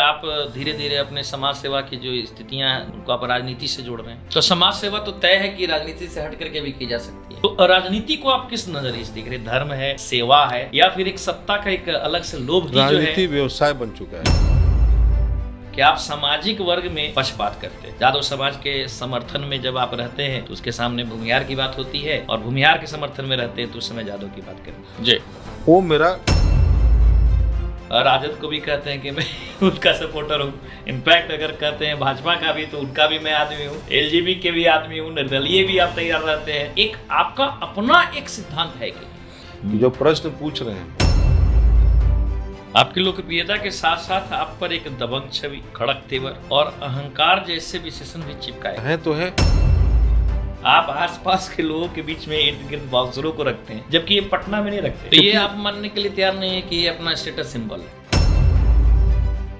आप धीरे धीरे अपने समाज सेवा की जो स्थितियां हैं उनको आप राजनीति से जोड़ रहे हैं, तो समाज सेवा तो तय है कि राजनीति से हट करके भी की जा सकती है। तो राजनीति को आप किस नजरिए से देख रहे हैं? धर्म है, सेवा है, या फिर एक सत्ता का एक अलग से लोभ भी जो है? राजनीति व्यवसाय बन चुका है कि आप सामाजिक वर्ग में पक्षपात करते हैं। यादव समाज के समर्थन में जब आप रहते हैं तो उसके सामने भूमिहार की बात होती है, और भूमिहार के समर्थन में रहते हैं तो उस समय यादव की बात करते हैं। जी, वो मेरा राजद को भी कहते हैं कि मैं उनका सपोर्टर हूँ। इनफैक्ट अगर कहते हैं भाजपा का भी, तो उनका भी मैं आदमी हूँ, एलजीबी के भी आदमी हूँ, निर्दलीय भी आप तैयार रहते हैं। एक आपका अपना एक सिद्धांत है कि जो प्रश्न पूछ रहे हैं, आपकी लोकप्रियता के साथ साथ आप पर एक दबंग छवि, खड़क तेवर और अहंकार जैसे विशेषण भी चिपकाए है तो है। आप आसपास के लोगों के बीच में इर्द गिर्द बाउंसरों को रखते हैं, जबकि ये पटना में नहीं रखते। तो ये आप मानने के लिए तैयार नहीं है कि ये अपना स्टेटस सिंबल है।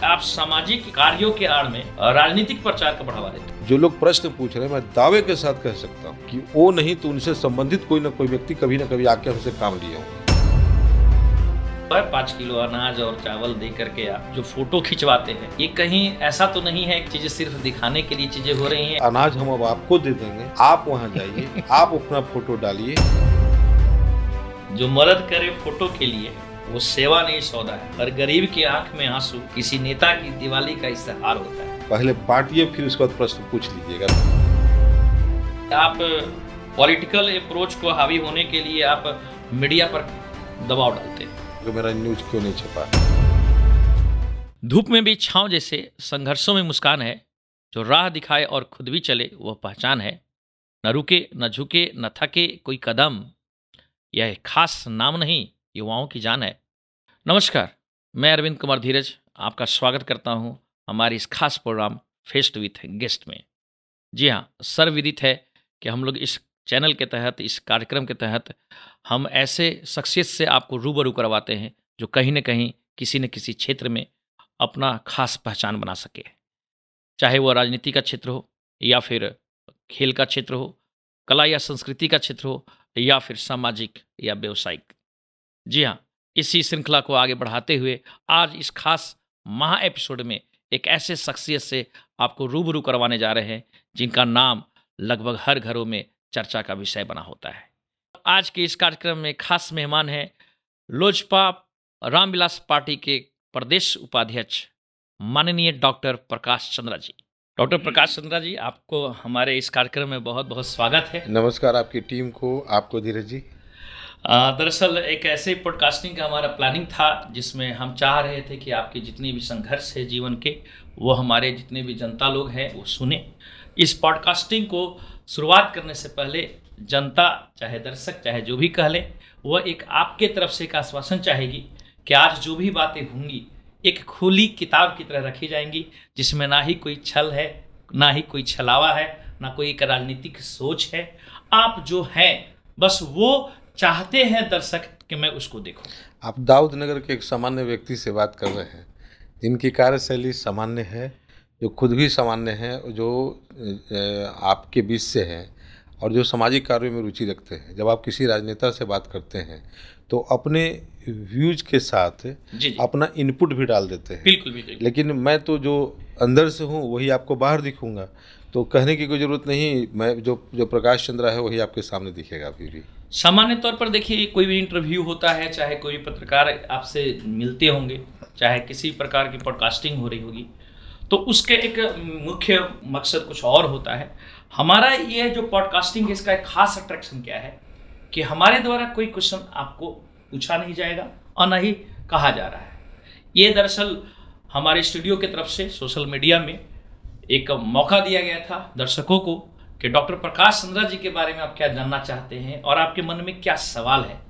आप सामाजिक कार्यों के आड़ में राजनीतिक प्रचार का बढ़ावा देते हैं। जो लोग प्रश्न पूछ रहे हैं, मैं दावे के साथ कह सकता हूँ कि वो नहीं तो उनसे संबंधित कोई ना कोई व्यक्ति कभी ना कभी आके हमसे काम लिए होंगे। 5 किलो अनाज और चावल दे करके आप जो फोटो खिंचवाते हैं, ये कहीं ऐसा तो नहीं है कि चीजें सिर्फ दिखाने के लिए चीजें हो रही हैं? अनाज हम अब आपको दे देंगे, आप वहाँ जाइए, आप अपना फोटो डालिए। जो मदद करे फोटो के लिए वो सेवा नहीं सौदा है, और गरीब की आंख में आंसू किसी नेता की दिवाली का इस्तेहार होता है। पहले बांटिए, फिर उसके बाद प्रश्न पूछ लीजिएगा। आप पॉलिटिकल अप्रोच को हावी होने के लिए आप मीडिया पर दबाव डालते हैं। तो मेरा न्यूज क्यों नहीं छपा? धूप में भी छांव जैसे संघर्षों में मुस्कान है, जो राह दिखाए और खुद भी चले वह पहचान है। न रुके न झुके न थके कोई कदम, यह खास नाम नहीं युवाओं की जान है। नमस्कार, मैं अरविंद कुमार धीरज आपका स्वागत करता हूं हमारे इस खास प्रोग्राम फेस्ट विथ गेस्ट में। जी हाँ, सर्वविदित है कि हम लोग इस चैनल के तहत, इस कार्यक्रम के तहत हम ऐसे शख्सियत से आपको रूबरू करवाते हैं जो कहीं न कहीं किसी न किसी क्षेत्र में अपना खास पहचान बना सके, चाहे वह राजनीति का क्षेत्र हो, या फिर खेल का क्षेत्र हो, कला या संस्कृति का क्षेत्र हो, या फिर सामाजिक या व्यावसायिक। जी हाँ, इसी श्रृंखला को आगे बढ़ाते हुए आज इस खास महा एपिसोड में एक ऐसे शख्सियत से आपको रूबरू करवाने जा रहे हैं जिनका नाम लगभग हर घरों में चर्चा का विषय बना होता है। आज के इस कार्यक्रम में खास मेहमान हैं लोजपा रामविलास पार्टी के प्रदेश उपाध्यक्ष माननीय डॉक्टर प्रकाश चंद्रा जी। डॉक्टर प्रकाश चंद्रा जी, आपको हमारे इस कार्यक्रम में बहुत बहुत स्वागत है। नमस्कार आपकी टीम को, आपको धीरज जी। दरअसल एक ऐसे पॉडकास्टिंग का हमारा प्लानिंग था जिसमें हम चाह रहे थे कि आपके जितने भी संघर्ष है जीवन के, वो हमारे जितने भी जनता लोग हैं वो सुने। इस पॉडकास्टिंग को शुरुआत करने से पहले जनता, चाहे दर्शक, चाहे जो भी कह ले, वह एक आपके तरफ से एक आश्वासन चाहेगी कि आज जो भी बातें होंगी एक खुली किताब की तरह रखी जाएंगी, जिसमें ना ही कोई छल है, ना ही कोई छलावा है, ना कोई एक राजनीतिक सोच है। आप जो हैं बस वो चाहते हैं दर्शक कि मैं उसको देखूं। आप दाऊद नगर के एक सामान्य व्यक्ति से बात कर रहे हैं, जिनकी कार्यशैली सामान्य है, जो खुद भी सामान्य है, जो आपके बीच से हैं और जो सामाजिक कार्यों में रुचि रखते हैं। जब आप किसी राजनेता से बात करते हैं तो अपने व्यूज के साथ जी। अपना इनपुट भी डाल देते हैं। बिल्कुल बिल्कुल। लेकिन मैं तो जो अंदर से हूँ वही आपको बाहर दिखूंगा, तो कहने की कोई ज़रूरत नहीं। मैं जो प्रकाश चंद्रा है वही आपके सामने दिखेगा अभी भी। सामान्य तौर पर देखिए, कोई भी इंटरव्यू होता है, चाहे कोई भी पत्रकार आपसे मिलते होंगे, चाहे किसी प्रकार की पॉडकास्टिंग हो रही होगी, तो उसके एक मुख्य मकसद कुछ और होता है। हमारा ये जो पॉडकास्टिंग है, इसका एक खास अट्रैक्शन क्या है कि हमारे द्वारा कोई क्वेश्चन आपको पूछा नहीं जाएगा और ना ही कहा जा रहा है। ये दरअसल हमारे स्टूडियो की तरफ से सोशल मीडिया में एक मौका दिया गया था दर्शकों को कि डॉक्टर प्रकाश चंद्रा जी के बारे में आप क्या जानना चाहते हैं और आपके मन में क्या सवाल है।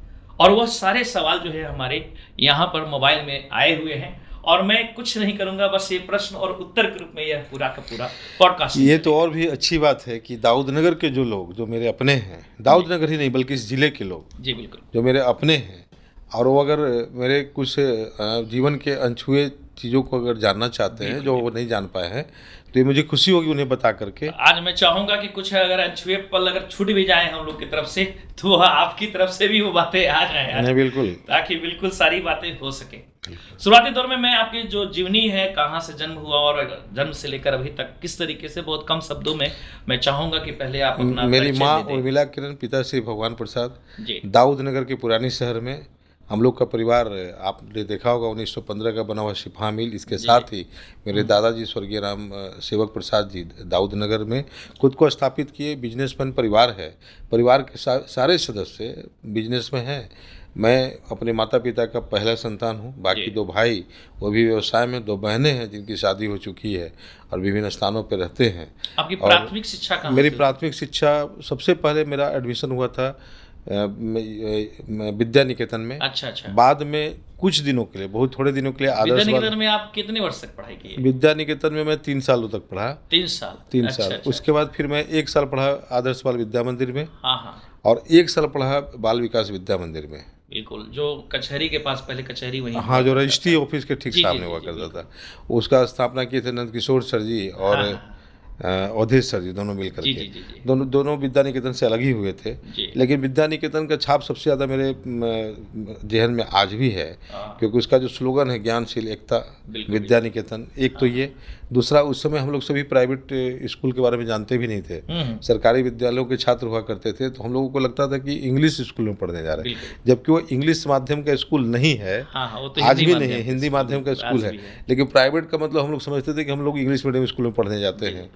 और वह सारे सवाल जो है हमारे यहाँ पर मोबाइल में आए हुए हैं, और मैं कुछ नहीं करूंगा, बस ये प्रश्न और उत्तर के रूप में यह पूरा का पूरा पॉडकास्ट। ये तो और भी अच्छी बात है कि दाऊद नगर के जो लोग, जो मेरे अपने हैं, दाऊद नगर ही नहीं बल्कि इस जिले के लोग, जी बिल्कुल, जो मेरे अपने हैं, और वो अगर मेरे कुछ जीवन के अनछुए चीज़ों को अगर जानना चाहते हैं, जो वो नहीं जान पाए हैं, तो ये मुझे खुशी होगी उन्हें बता करके। आज मैं चाहूंगा कि कुछ अगर अनछुए पल अगर छूट भी जाए हम लोग की तरफ से, तो आपकी तरफ से भी वो बातें आ जाए। नहीं, बिल्कुल, ताकि बिल्कुल सारी बातें हो सके। शुरुआती दौर में मैं आपकी जो जीवनी है, कहाँ से जन्म हुआ और जन्म से लेकर अभी तक किस तरीके से, बहुत कम शब्दों में मैं चाहूंगा कि पहले आप अपना मेरी परिचय माँ दे दें। उर्मिला किरण, पिता श्री भगवान प्रसाद, जी दाऊद नगर के पुरानी शहर में। हम लोग का परिवार आपने देखा होगा 1915 का बना हुआ शिफा मिल। इसके साथ ही मेरे दादाजी स्वर्गीय राम सेवक प्रसाद जी दाऊद नगर में खुद को स्थापित किए। बिजनेसमैन परिवार है। परिवार के सारे सदस्य बिजनेस में हैं। मैं अपने माता पिता का पहला संतान हूँ। बाकी 2 भाई वो भी व्यवसाय में, 2 बहनें हैं जिनकी शादी हो चुकी है और विभिन्न स्थानों पर रहते हैं। आपकी प्राथमिक शिक्षा कहाँ मेरी से? प्राथमिक शिक्षा सबसे पहले मेरा एडमिशन हुआ था विद्या निकेतन में। अच्छा। बाद में कुछ दिनों के लिए, बहुत थोड़े दिनों के लिए विद्या आदर्श निकेतन में आप कितने वर्ष तक पढ़ाई की? विद्या निकेतन में मैं 3 सालों तक पढ़ा। 3 साल? 3 साल। अच्छा। उसके बाद फिर मैं 1 साल पढ़ा आदर्श बाल विद्या मंदिर में। हाँ और 1 साल पढ़ा बाल विकास विद्या मंदिर में। बिल्कुल, जो कचहरी के पास, पहले कचहरी वहीं। हाँ, जो रजिस्ट्री ऑफिस के ठीक जी, सामने हुआ करता था। उसका स्थापना किए थे नंद किशोर सर जी और अवधेश सर जी, दोनों मिलकर के। जी। दोनों विद्या निकेतन से अलग ही हुए थे। लेकिन विद्या निकेतन का छाप सबसे ज़्यादा मेरे जहन में आज भी है, क्योंकि उसका जो स्लोगन है ज्ञानशील एकता विद्या निकेतन, एक तो ये। दूसरा, उस समय हम लोग सभी प्राइवेट स्कूल के बारे में जानते भी नहीं थे। सरकारी विद्यालयों के छात्र हुआ करते थे, तो हम लोगों को लगता था कि इंग्लिश स्कूल में पढ़ने जा रहे हैं, जबकि वो इंग्लिश माध्यम का स्कूल नहीं है। आज भी नहीं है, हिंदी माध्यम का स्कूल है। लेकिन प्राइवेट का मतलब हम लोग समझते थे कि हम लोग इंग्लिश मीडियम स्कूल में पढ़ने जाते हैं।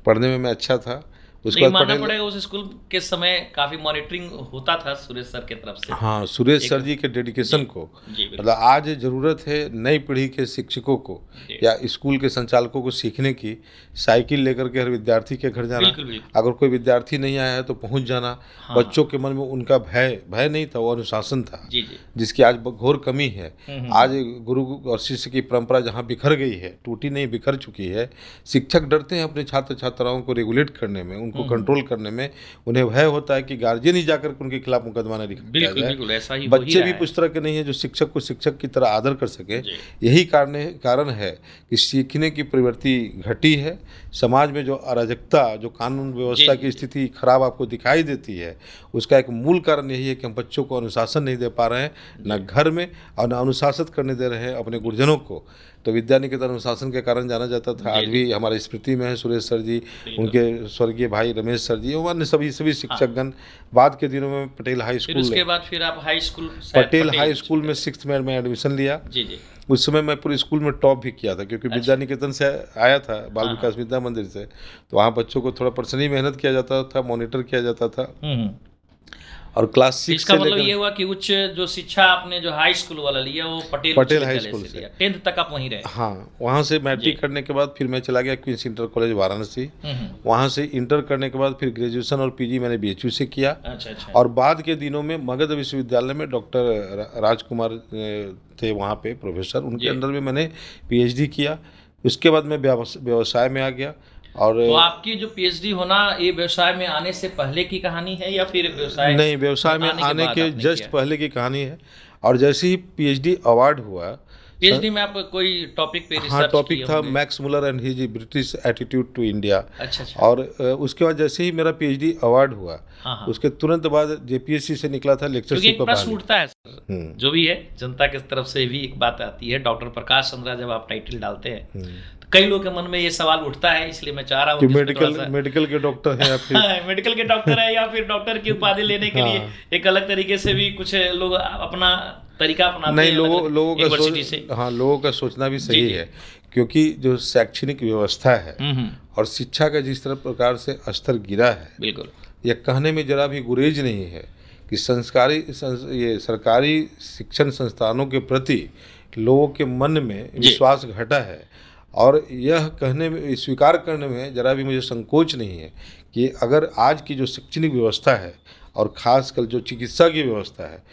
पढ़ने में मैं अच्छा था। उसके बाद मानना पड़ेगा उस स्कूल के समय काफी मॉनिटरिंग होता था सुरेश सर की तरफ से। हाँ, सुरेश सर जी के डेडिकेशन को, मतलब आज ज़रूरत है नई पीढ़ी के शिक्षकों को या स्कूल के संचालकों को सीखने की। साइकिल लेकर के हर विद्यार्थी के घर जाना, अगर कोई विद्यार्थी नहीं आया है तो पहुंच जाना। बच्चों के मन में उनका भय नहीं था, वो अनुशासन था, जिसकी आज घोर कमी है। आज गुरु और शिष्य की परंपरा जहाँ बिखर गई है, टूटी नहीं बिखर चुकी है। शिक्षक डरते हैं अपने छात्र छात्राओं को रेगुलेट करने में, उनको कंट्रोल करने में। उन्हें भय होता है कि गार्जियन ही जाकर उनके खिलाफ मुकदमा न लिखा जाए। ऐसा ही बच्चे भी उस तरह के नहीं है जो शिक्षक को शिक्षक की तरह आदर कर सके। यही कारण है कि सीखने की प्रवृत्ति घटी है। समाज में जो अराजकता, जो कानून व्यवस्था की स्थिति खराब आपको दिखाई देती है, उसका एक मूल कारण यही है कि हम बच्चों को अनुशासन नहीं दे पा रहे हैं, न घर में और न अनुशासित करने दे रहे हैं अपने गुरुजनों को। तो विद्या निकेतन अनुशासन के कारण जाना जाता था। आज भी हमारी स्मृति में है सुरेश सर जी, उनके स्वर्गीय भाई रमेश सर जी, और सभी शिक्षकगण। बाद के दिनों में पटेल हाई स्कूल, उसके बाद फिर आप high school, Patel high school में 6th में मैं एडमिशन लिया। उस समय मैं पूरे स्कूल में टॉप भी किया था, क्योंकि विद्या निकेतन से आया था, बाल विकास विद्या मंदिर से। तो वहाँ बच्चों को थोड़ा पर्सनली मेहनत किया जाता था, मॉनिटर किया जाता था। और क्लास 6 इसका मतलब ये हुआ कि उच्च जो शिक्षा आपने जो हाई स्कूल वाला लिया वो पटेल हाई स्कूल से 10th तक आप वहीं रहे? हाँ, वहाँ से मैट्रिक करने के बाद फिर मैं चला गया क्वींस इंटर कॉलेज वाराणसी। वहाँ से इंटर करने के बाद फिर ग्रेजुएशन और पीजी मैंने BHU से किया। अच्छा। और बाद के दिनों में मगध विश्वविद्यालय में डॉक्टर राजकुमार थे वहाँ पे प्रोफेसर, उनके अंडर में मैंने PhD किया। उसके बाद मैं व्यवसाय में आ गया। और तो आपकी जो PhD होना ये व्यवसाय में आने से पहले की कहानी है या फिर व्यवसाय? नहीं, व्यवसाय में आने के जस्ट पहले की कहानी है। और जैसे ही PhD अवार्ड हुआ, PhD में आप कोई टॉपिक पे रिसर्च? हाँ, टॉपिक था Max Muller and his British attitude to India. अच्छा। और उसके बाद जैसे ही मेरा PhD अवार्ड हुआ, उसके तुरंत बाद JPSC से निकला था लेक्चरशिप का प्रश्न उठता है सर, जो भी है जनता की तरफ से भी एक बात आती है, डॉक्टर प्रकाश चंद्रा जब आप टाइटल डालते हैं तो कई लोग के मन में ये सवाल उठता है, इसलिए मैं चाह रहा हूँ कि मेडिकल के डॉक्टर हैं या फिर मेडिकल के डॉक्टर है या फिर डॉक्टर की उपाधि लेने के लिए एक अलग तरीके से भी कुछ लोग अपना तरीका अपनाते हैं। लोगों का सोचना भी सही है, क्योंकि जो शैक्षणिक व्यवस्था है और शिक्षा का जिस तरह प्रकार से स्तर गिरा है, बिल्कुल यह कहने में जरा भी गुरेज नहीं है कि ये सरकारी शिक्षण संस्थानों के प्रति लोगों के मन में विश्वास घटा है। और यह कहने में, स्वीकार करने में जरा भी मुझे संकोच नहीं है कि अगर आज की जो शैक्षणिक व्यवस्था है और खासकर जो चिकित्सा की व्यवस्था है,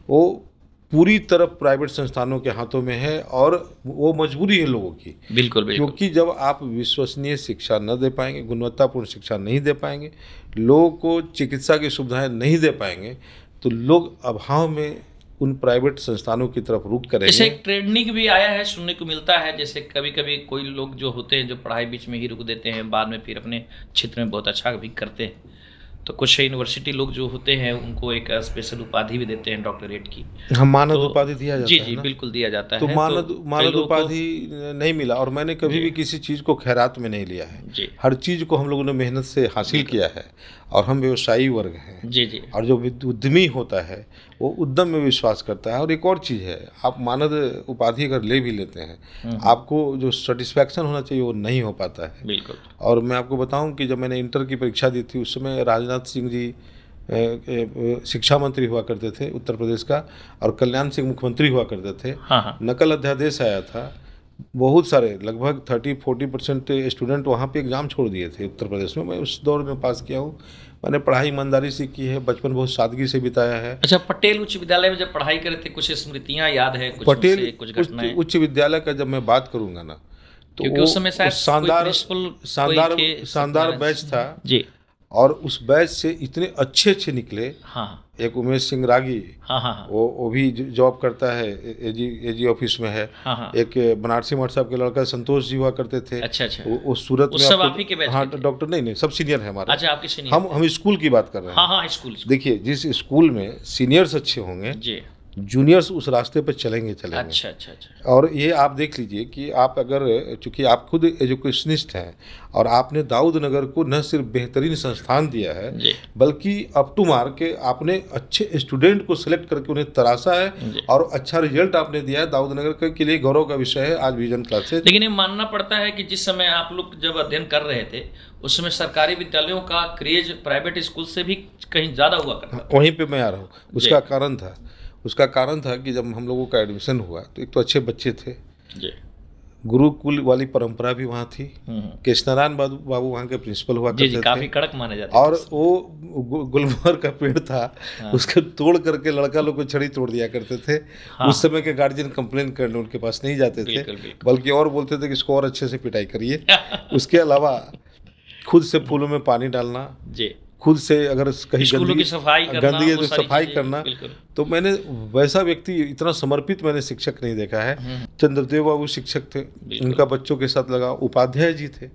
वो पूरी तरह प्राइवेट संस्थानों के हाथों में है। और वो मजबूरी है लोगों की, बिल्कुल। क्योंकि जब आप विश्वसनीय शिक्षा न दे पाएंगे, गुणवत्तापूर्ण शिक्षा नहीं दे पाएंगे, लोगों को चिकित्सा की सुविधाएं नहीं दे पाएंगे, तो लोग अभाव में उन प्राइवेट संस्थानों की तरफ रुख करेंगे। जैसे एक ट्रेंडिंग भी आया है, सुनने को मिलता है, जैसे कभी कभी कोई लोग जो होते हैं जो पढ़ाई बीच में ही रुक देते हैं, बाद में फिर अपने क्षेत्र में बहुत अच्छा भी करते हैं, तो कुछ यूनिवर्सिटी लोग जो होते हैं उनको एक स्पेशल उपाधि भी देते हैं डॉक्टरेट की। हम मानद तो उपाधि दिया जाता जी है जी ना। बिल्कुल दिया जाता तो है। मानद कई मानद लोगों को उपाधि नहीं मिला, और मैंने कभी भी किसी चीज़ को खैरात में नहीं लिया है। जी हर चीज़ को हम लोगों ने मेहनत से हासिल किया है, और हम व्यवसायी वर्ग हैं। जी जी और जो उद्यमी होता है वो उद्यम में विश्वास करता है। और एक और चीज़ है, आप मानद उपाधि अगर ले भी लेते हैं, आपको जो सेटिस्फैक्शन होना चाहिए वो नहीं हो पाता है। बिल्कुल। और मैं आपको बताऊं कि जब मैंने इंटर की परीक्षा दी थी, उस समय राजनाथ सिंह जी शिक्षा मंत्री हुआ करते थे उत्तर प्रदेश का, और कल्याण सिंह मुख्यमंत्री हुआ करते थे। हाँ हाँ नकल अध्यादेश आया था, बहुत सारे लगभग 30-40% स्टूडेंट वहाँ पे एग्ज़ाम छोड़ दिए थे उत्तर प्रदेश में। मैं उस दौर में पास किया हूँ। मैंने पढ़ाई ईमानदारी से की है, बचपन बहुत सादगी से बिताया है। अच्छा, पटेल उच्च विद्यालय में जब पढ़ाई करे थे कुछ स्मृतियां याद है, कुछ पटेल उनसे कुछ घटनाएं? उच्च विद्यालय का जब मैं बात करूँगा ना, तो क्योंकि उस समय शायद कोई प्रिंसिपल शानदार कोई थे, शानदार सत्यनारायण बैच सिंह। था। जी और उस बैच से इतने अच्छे अच्छे निकले। हाँ एक उमेश सिंह रागी, हाँ हाँ हाँ वो भी जॉब करता है, एजी ऑफिस में है। हाँ हाँ। एक बनारसी मठ साहब के लड़का संतोष जी हुआ करते थे। अच्छा अच्छा। वो सूरत उस में सब आप ही के बैच हाँ, के थे? डॉक्टर नहीं सब सीनियर है हमारे। अच्छा, आपके सीनियर हम स्कूल की बात कर रहे हैं। हाँ हाँ स्कूल। देखिए, जिस स्कूल में सीनियर्स अच्छे होंगे, जी जूनियर्स उस रास्ते पर चलेंगे। अच्छा अच्छा अच्छा। और ये आप देख लीजिए कि आप अगर, चूंकि आप खुद एजुकेशनिस्ट हैं, और आपने दाऊद नगर को न सिर्फ बेहतरीन संस्थान दिया है, जी बल्कि अप टू मार्क के आपने अच्छे स्टूडेंट को सिलेक्ट करके उन्हें तराशा है, जी। और अच्छा रिजल्ट आपने दिया है। दाऊद नगर के लिए गौरव का विषय है आज विजन क्लासेज। लेकिन ये मानना पड़ता है कि जिस समय आप लोग जब अध्ययन कर रहे थे उस समय सरकारी विद्यालयों का क्रेज प्राइवेट स्कूल से भी कहीं ज्यादा हुआ करता था। वहीं पे मैं आ रहा हूँ। उसका कारण था कि जब हम लोगों का एडमिशन हुआ, तो एक तो अच्छे बच्चे थे जी। गुरुकुल वाली परंपरा भी वहाँ थी। कृष्णनारायण बाबू वहाँ के प्रिंसिपल हुआ जी करते जी, थे। काफी कड़क माने जाते और थे। वो गुलमोहर का पेड़ था, उसको तोड़ करके लड़का लोग को छड़ी तोड़ दिया करते थे। हाँ। उस समय के गार्जियन कंप्लेन करने उनके पास नहीं जाते थे, बिल्कुल, बिल्कुल। बल्कि और बोलते थे कि इसको और अच्छे से पिटाई करिए। उसके अलावा खुद से फूलों में पानी डालना, जी, खुद से अगर कहीं स्कूलों की सफाई करना, गंदगी वो तो सारी सफाई चीजें, करना। बिल्कुल। तो मैंने वैसा व्यक्ति, इतना समर्पित मैंने शिक्षक नहीं देखा है। चंद्रदेव बाबू शिक्षक थे, उनका बच्चों के साथ लगा। उपाध्याय जी थे,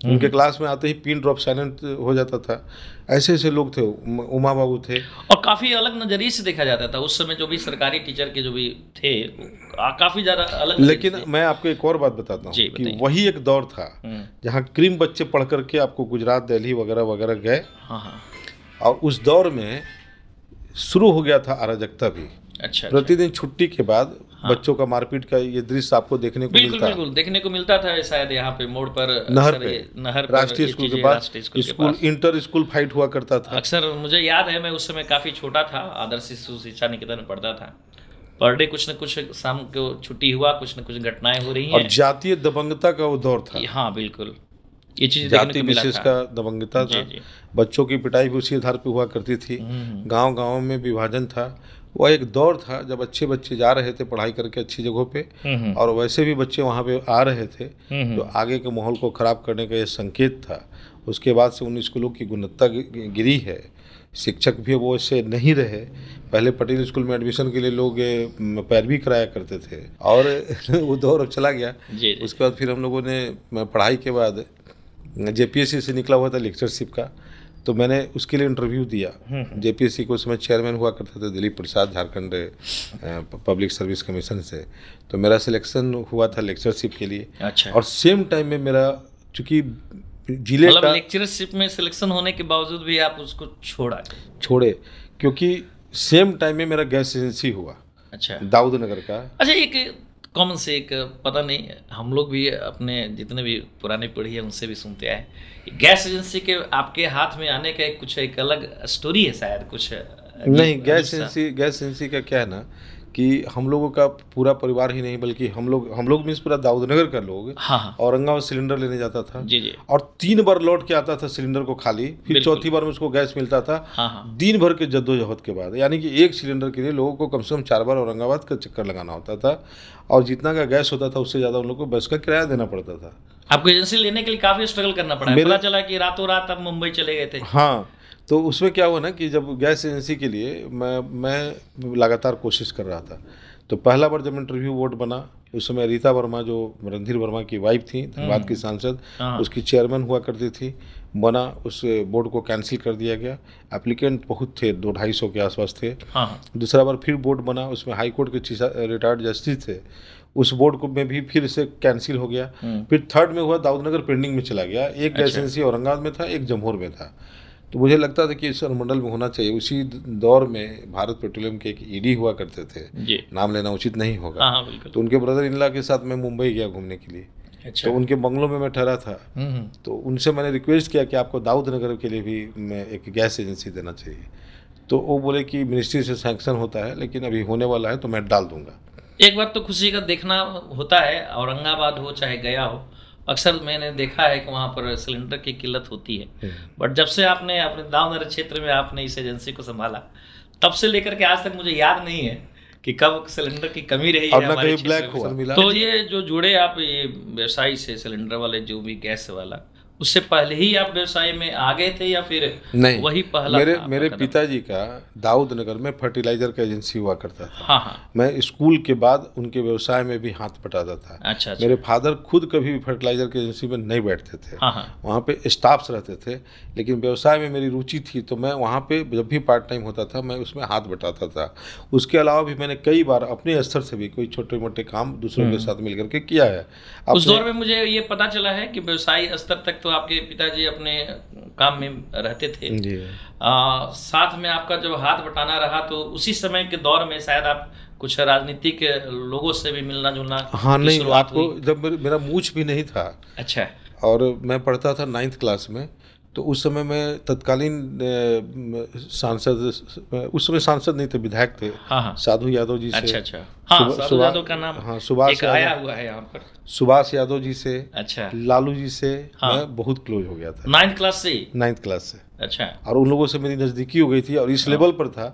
उनके क्लास में आते ही पिन ड्रॉप साइलेंट हो जाता था। ऐसे ऐसे लोग थे। उमा बाबू थे। और काफी अलग नजरिए से देखा जाता था उस समय जो भी सरकारी टीचर के जो भी थे, काफी ज्यादा अलग। लेकिन मैं आपको एक और बात बताता हूँ जी, कि बताइए। वही एक दौर था जहाँ क्रीम बच्चे पढ़ करके आपको गुजरात, दिल्ली वगैरह वगैरह गए। हाँ हाँ। और उस दौर में शुरू हो गया था अराजकता भी। अच्छा, प्रतिदिन छुट्टी के बाद बच्चों का मारपीट का ये दृश्य आपको देखने को बिल्कुल मिलता। बिल्कुल देखने को मिलता था। शायद यहाँ पे मोड़ पर, नहर अक्सर पे, ये नहर पर राष्ट्रीय ये स्कूल चीजें, के पास, राष्ट्रीय स्कूल के स्कूल पास। इंटर स्कूल फाइट हुआ करता था। अक्सर मुझे याद है, मैं उस समय काफी छोटा था, आदर्श शिशु शिक्षा निकेतन में पढ़ता था। पर डे कुछ न कुछ शाम को छुट्टी हुआ, कुछ न कुछ घटनाएं हो रही और हैं। जातीय दबंगता का वो दौर था। हाँ बिल्कुल, ये चीज जाति विशेष का दबंगता था। जी। बच्चों की पिटाई भी उसी आधार पर हुआ करती थी। गांव गांव में विभाजन था। वह एक दौर था जब अच्छे बच्चे जा रहे थे पढ़ाई करके अच्छी जगहों पे, और वैसे भी बच्चे वहाँ पे आ रहे थे, तो आगे के माहौल को ख़राब करने का ये संकेत था। उसके बाद से उन स्कूलों की गुणवत्ता गिरी है। शिक्षक भी वो ऐसे नहीं रहे। पहले पटेल स्कूल में एडमिशन के लिए लोग पैरवी कराया करते थे, और वो दौर अब चला गया। जी। उसके बाद फिर हम लोगों ने पढ़ाई के बाद जेपीएससी से निकला हुआ था लेक्चरशिप का, तो मैंने उसके लिए इंटरव्यू दिया। जेपीएससी को उसमें चेयरमैन हुआ करते थे दिलीप प्रसाद, झारखंड पब्लिक सर्विस कमीशन से। तो मेरा सिलेक्शन हुआ था लेक्चरशिप के लिए। अच्छा। और सेम टाइम में मेरा, चूँकि जिले का लेक्चरशिप में सिलेक्शन होने के बावजूद भी आप उसको छोड़े, क्योंकि सेम टाइम में मेरा गैस एजेंसी हुआ। अच्छा। दाऊद नगर का। अच्छा, एक कॉमन से एक, पता नहीं, हम लोग भी अपने जितने भी पुरानी पीढ़ी है उनसे भी सुनते आए, गैस एजेंसी के आपके हाथ में आने का एक अलग स्टोरी है शायद कुछ। नहीं, गैस एजेंसी का क्या है ना कि हम लोगों का पूरा परिवार ही नहीं, बल्कि हम लोग मीन्स पूरा दाऊद नगर का लोग औरंगाबाद सिलेंडर लेने जाता था। जी जी। और 3 बार लौट के आता था सिलेंडर को खाली, फिर चौथी बार में उसको गैस मिलता था। दिन भर के जद्दोजहद के बाद, यानी कि एक सिलेंडर के लिए लोगों को कम से कम 4 बार औरंगाबाद का चक्कर लगाना होता था, और जितना का गैस होता था उससे ज़्यादा उन लोगों को बस का किराया देना पड़ता था। आपको एजेंसी लेने के लिए काफ़ी स्ट्रगल करना पड़ा। पता चला कि रातों रात आप मुंबई चले गए थे। हाँ, तो उसमें क्या हुआ ना कि जब गैस एजेंसी के लिए मैं लगातार कोशिश कर रहा था, तो पहला बार जब इंटरव्यू बोर्ड बना उस समय रीता वर्मा जो रणधीर वर्मा की वाइफ थी, धनबाद की सांसद, उसकी चेयरमैन हुआ करती थी, बना, उस बोर्ड को कैंसिल कर दिया गया। एप्लीकेंट बहुत थे, 200-250 के आसपास थे। दूसरा बार फिर बोर्ड बना, उसमें हाई कोर्ट के रिटायर्ड जस्टिस थे, उस बोर्ड को में भी फिर से कैंसिल हो गया। फिर थर्ड में हुआ, दाऊदनगर पेंडिंग में चला गया। एक गैस एजेंसी औरंगाबाद में था, एक जमहोर में था। तो मुझे लगता था कि इस अनुमंडल में होना चाहिए। उसी दौर में भारत पेट्रोलियम के एक ईडी हुआ करते थे, नाम लेना उचित नहीं होगा। तो उनके ब्रदर इन लॉ के साथ मैं मुंबई गया घूमने के लिए। तो उनके बंगलों में मैं ठहरा था। तो उनसे मैंने रिक्वेस्ट किया कि आपको दाऊदनगर के लिए भी मैं एक गैस एजेंसी देना चाहिए। तो वो बोले कि मिनिस्ट्री से सैंक्शन होता है, लेकिन अभी होने वाला है तो मैं डाल दूंगा। एक बात तो खुशी का देखना होता है, औरंगाबाद हो चाहे गया हो, अक्सर मैंने देखा है कि वहाँ पर सिलेंडर की किल्लत होती है। बट जब से आपने अपने दाऊदनगर क्षेत्र में आपने इस एजेंसी को संभाला, तब से लेकर के आज तक मुझे याद नहीं है कि कब सिलेंडर की कमी रही है हमारे क्षेत्र में। तो ये जो जुड़े आप ये व्यवसाय से, सिलेंडर वाले जो भी गैस वाला, उससे पहले ही आप व्यवसाय में आ गए थे या फिर नहीं? वही पहला मेरे पिताजी का दाऊदनगर में फर्टिलाइजर का एजेंसी हुआ करता था। मैं स्कूल के बाद उनके व्यवसाय में भी हाथ बटाता था। अच्छा। मेरे फादर खुद कभी भी फर्टिलाइजर की एजेंसी में नहीं बैठते थे। वहाँ पे स्टाफ्स रहते थे, लेकिन व्यवसाय में मेरी रुचि थी, तो मैं वहाँ पे जब भी पार्ट टाइम होता था मैं उसमें हाथ बटाता था। उसके अलावा भी मैंने कई बार अपने स्तर से भी कोई छोटे मोटे काम दूसरों के साथ मिलकर के किया है। उस दौर में मुझे ये पता चला है कि व्यवसायी स्तर तक तो आपके पिताजी अपने काम में रहते थे जी। साथ में आपका जब हाथ बटाना रहा, तो उसी समय के दौर में शायद आप कुछ राजनीतिक लोगों से भी मिलना जुलना। हाँ, नहीं, आपको जब मेरा मूछ भी नहीं था। अच्छा। और मैं पढ़ता था 9th क्लास में, तो उस समय मैं तत्कालीन सांसद, उस समय सांसद नहीं थे, विधायक थे। साधु यादव जी से। अच्छा। हाँ, साधु यादव का नाम सुभाष आया हुआ है यहाँ पर। सुभाष यादव जी से, अच्छा, लालू जी से मैं बहुत क्लोज हो गया था 9th क्लास से। 9th क्लास से। अच्छा। और उन लोगों से मेरी नज़दीकी हो गई थी, और इस लेवल पर था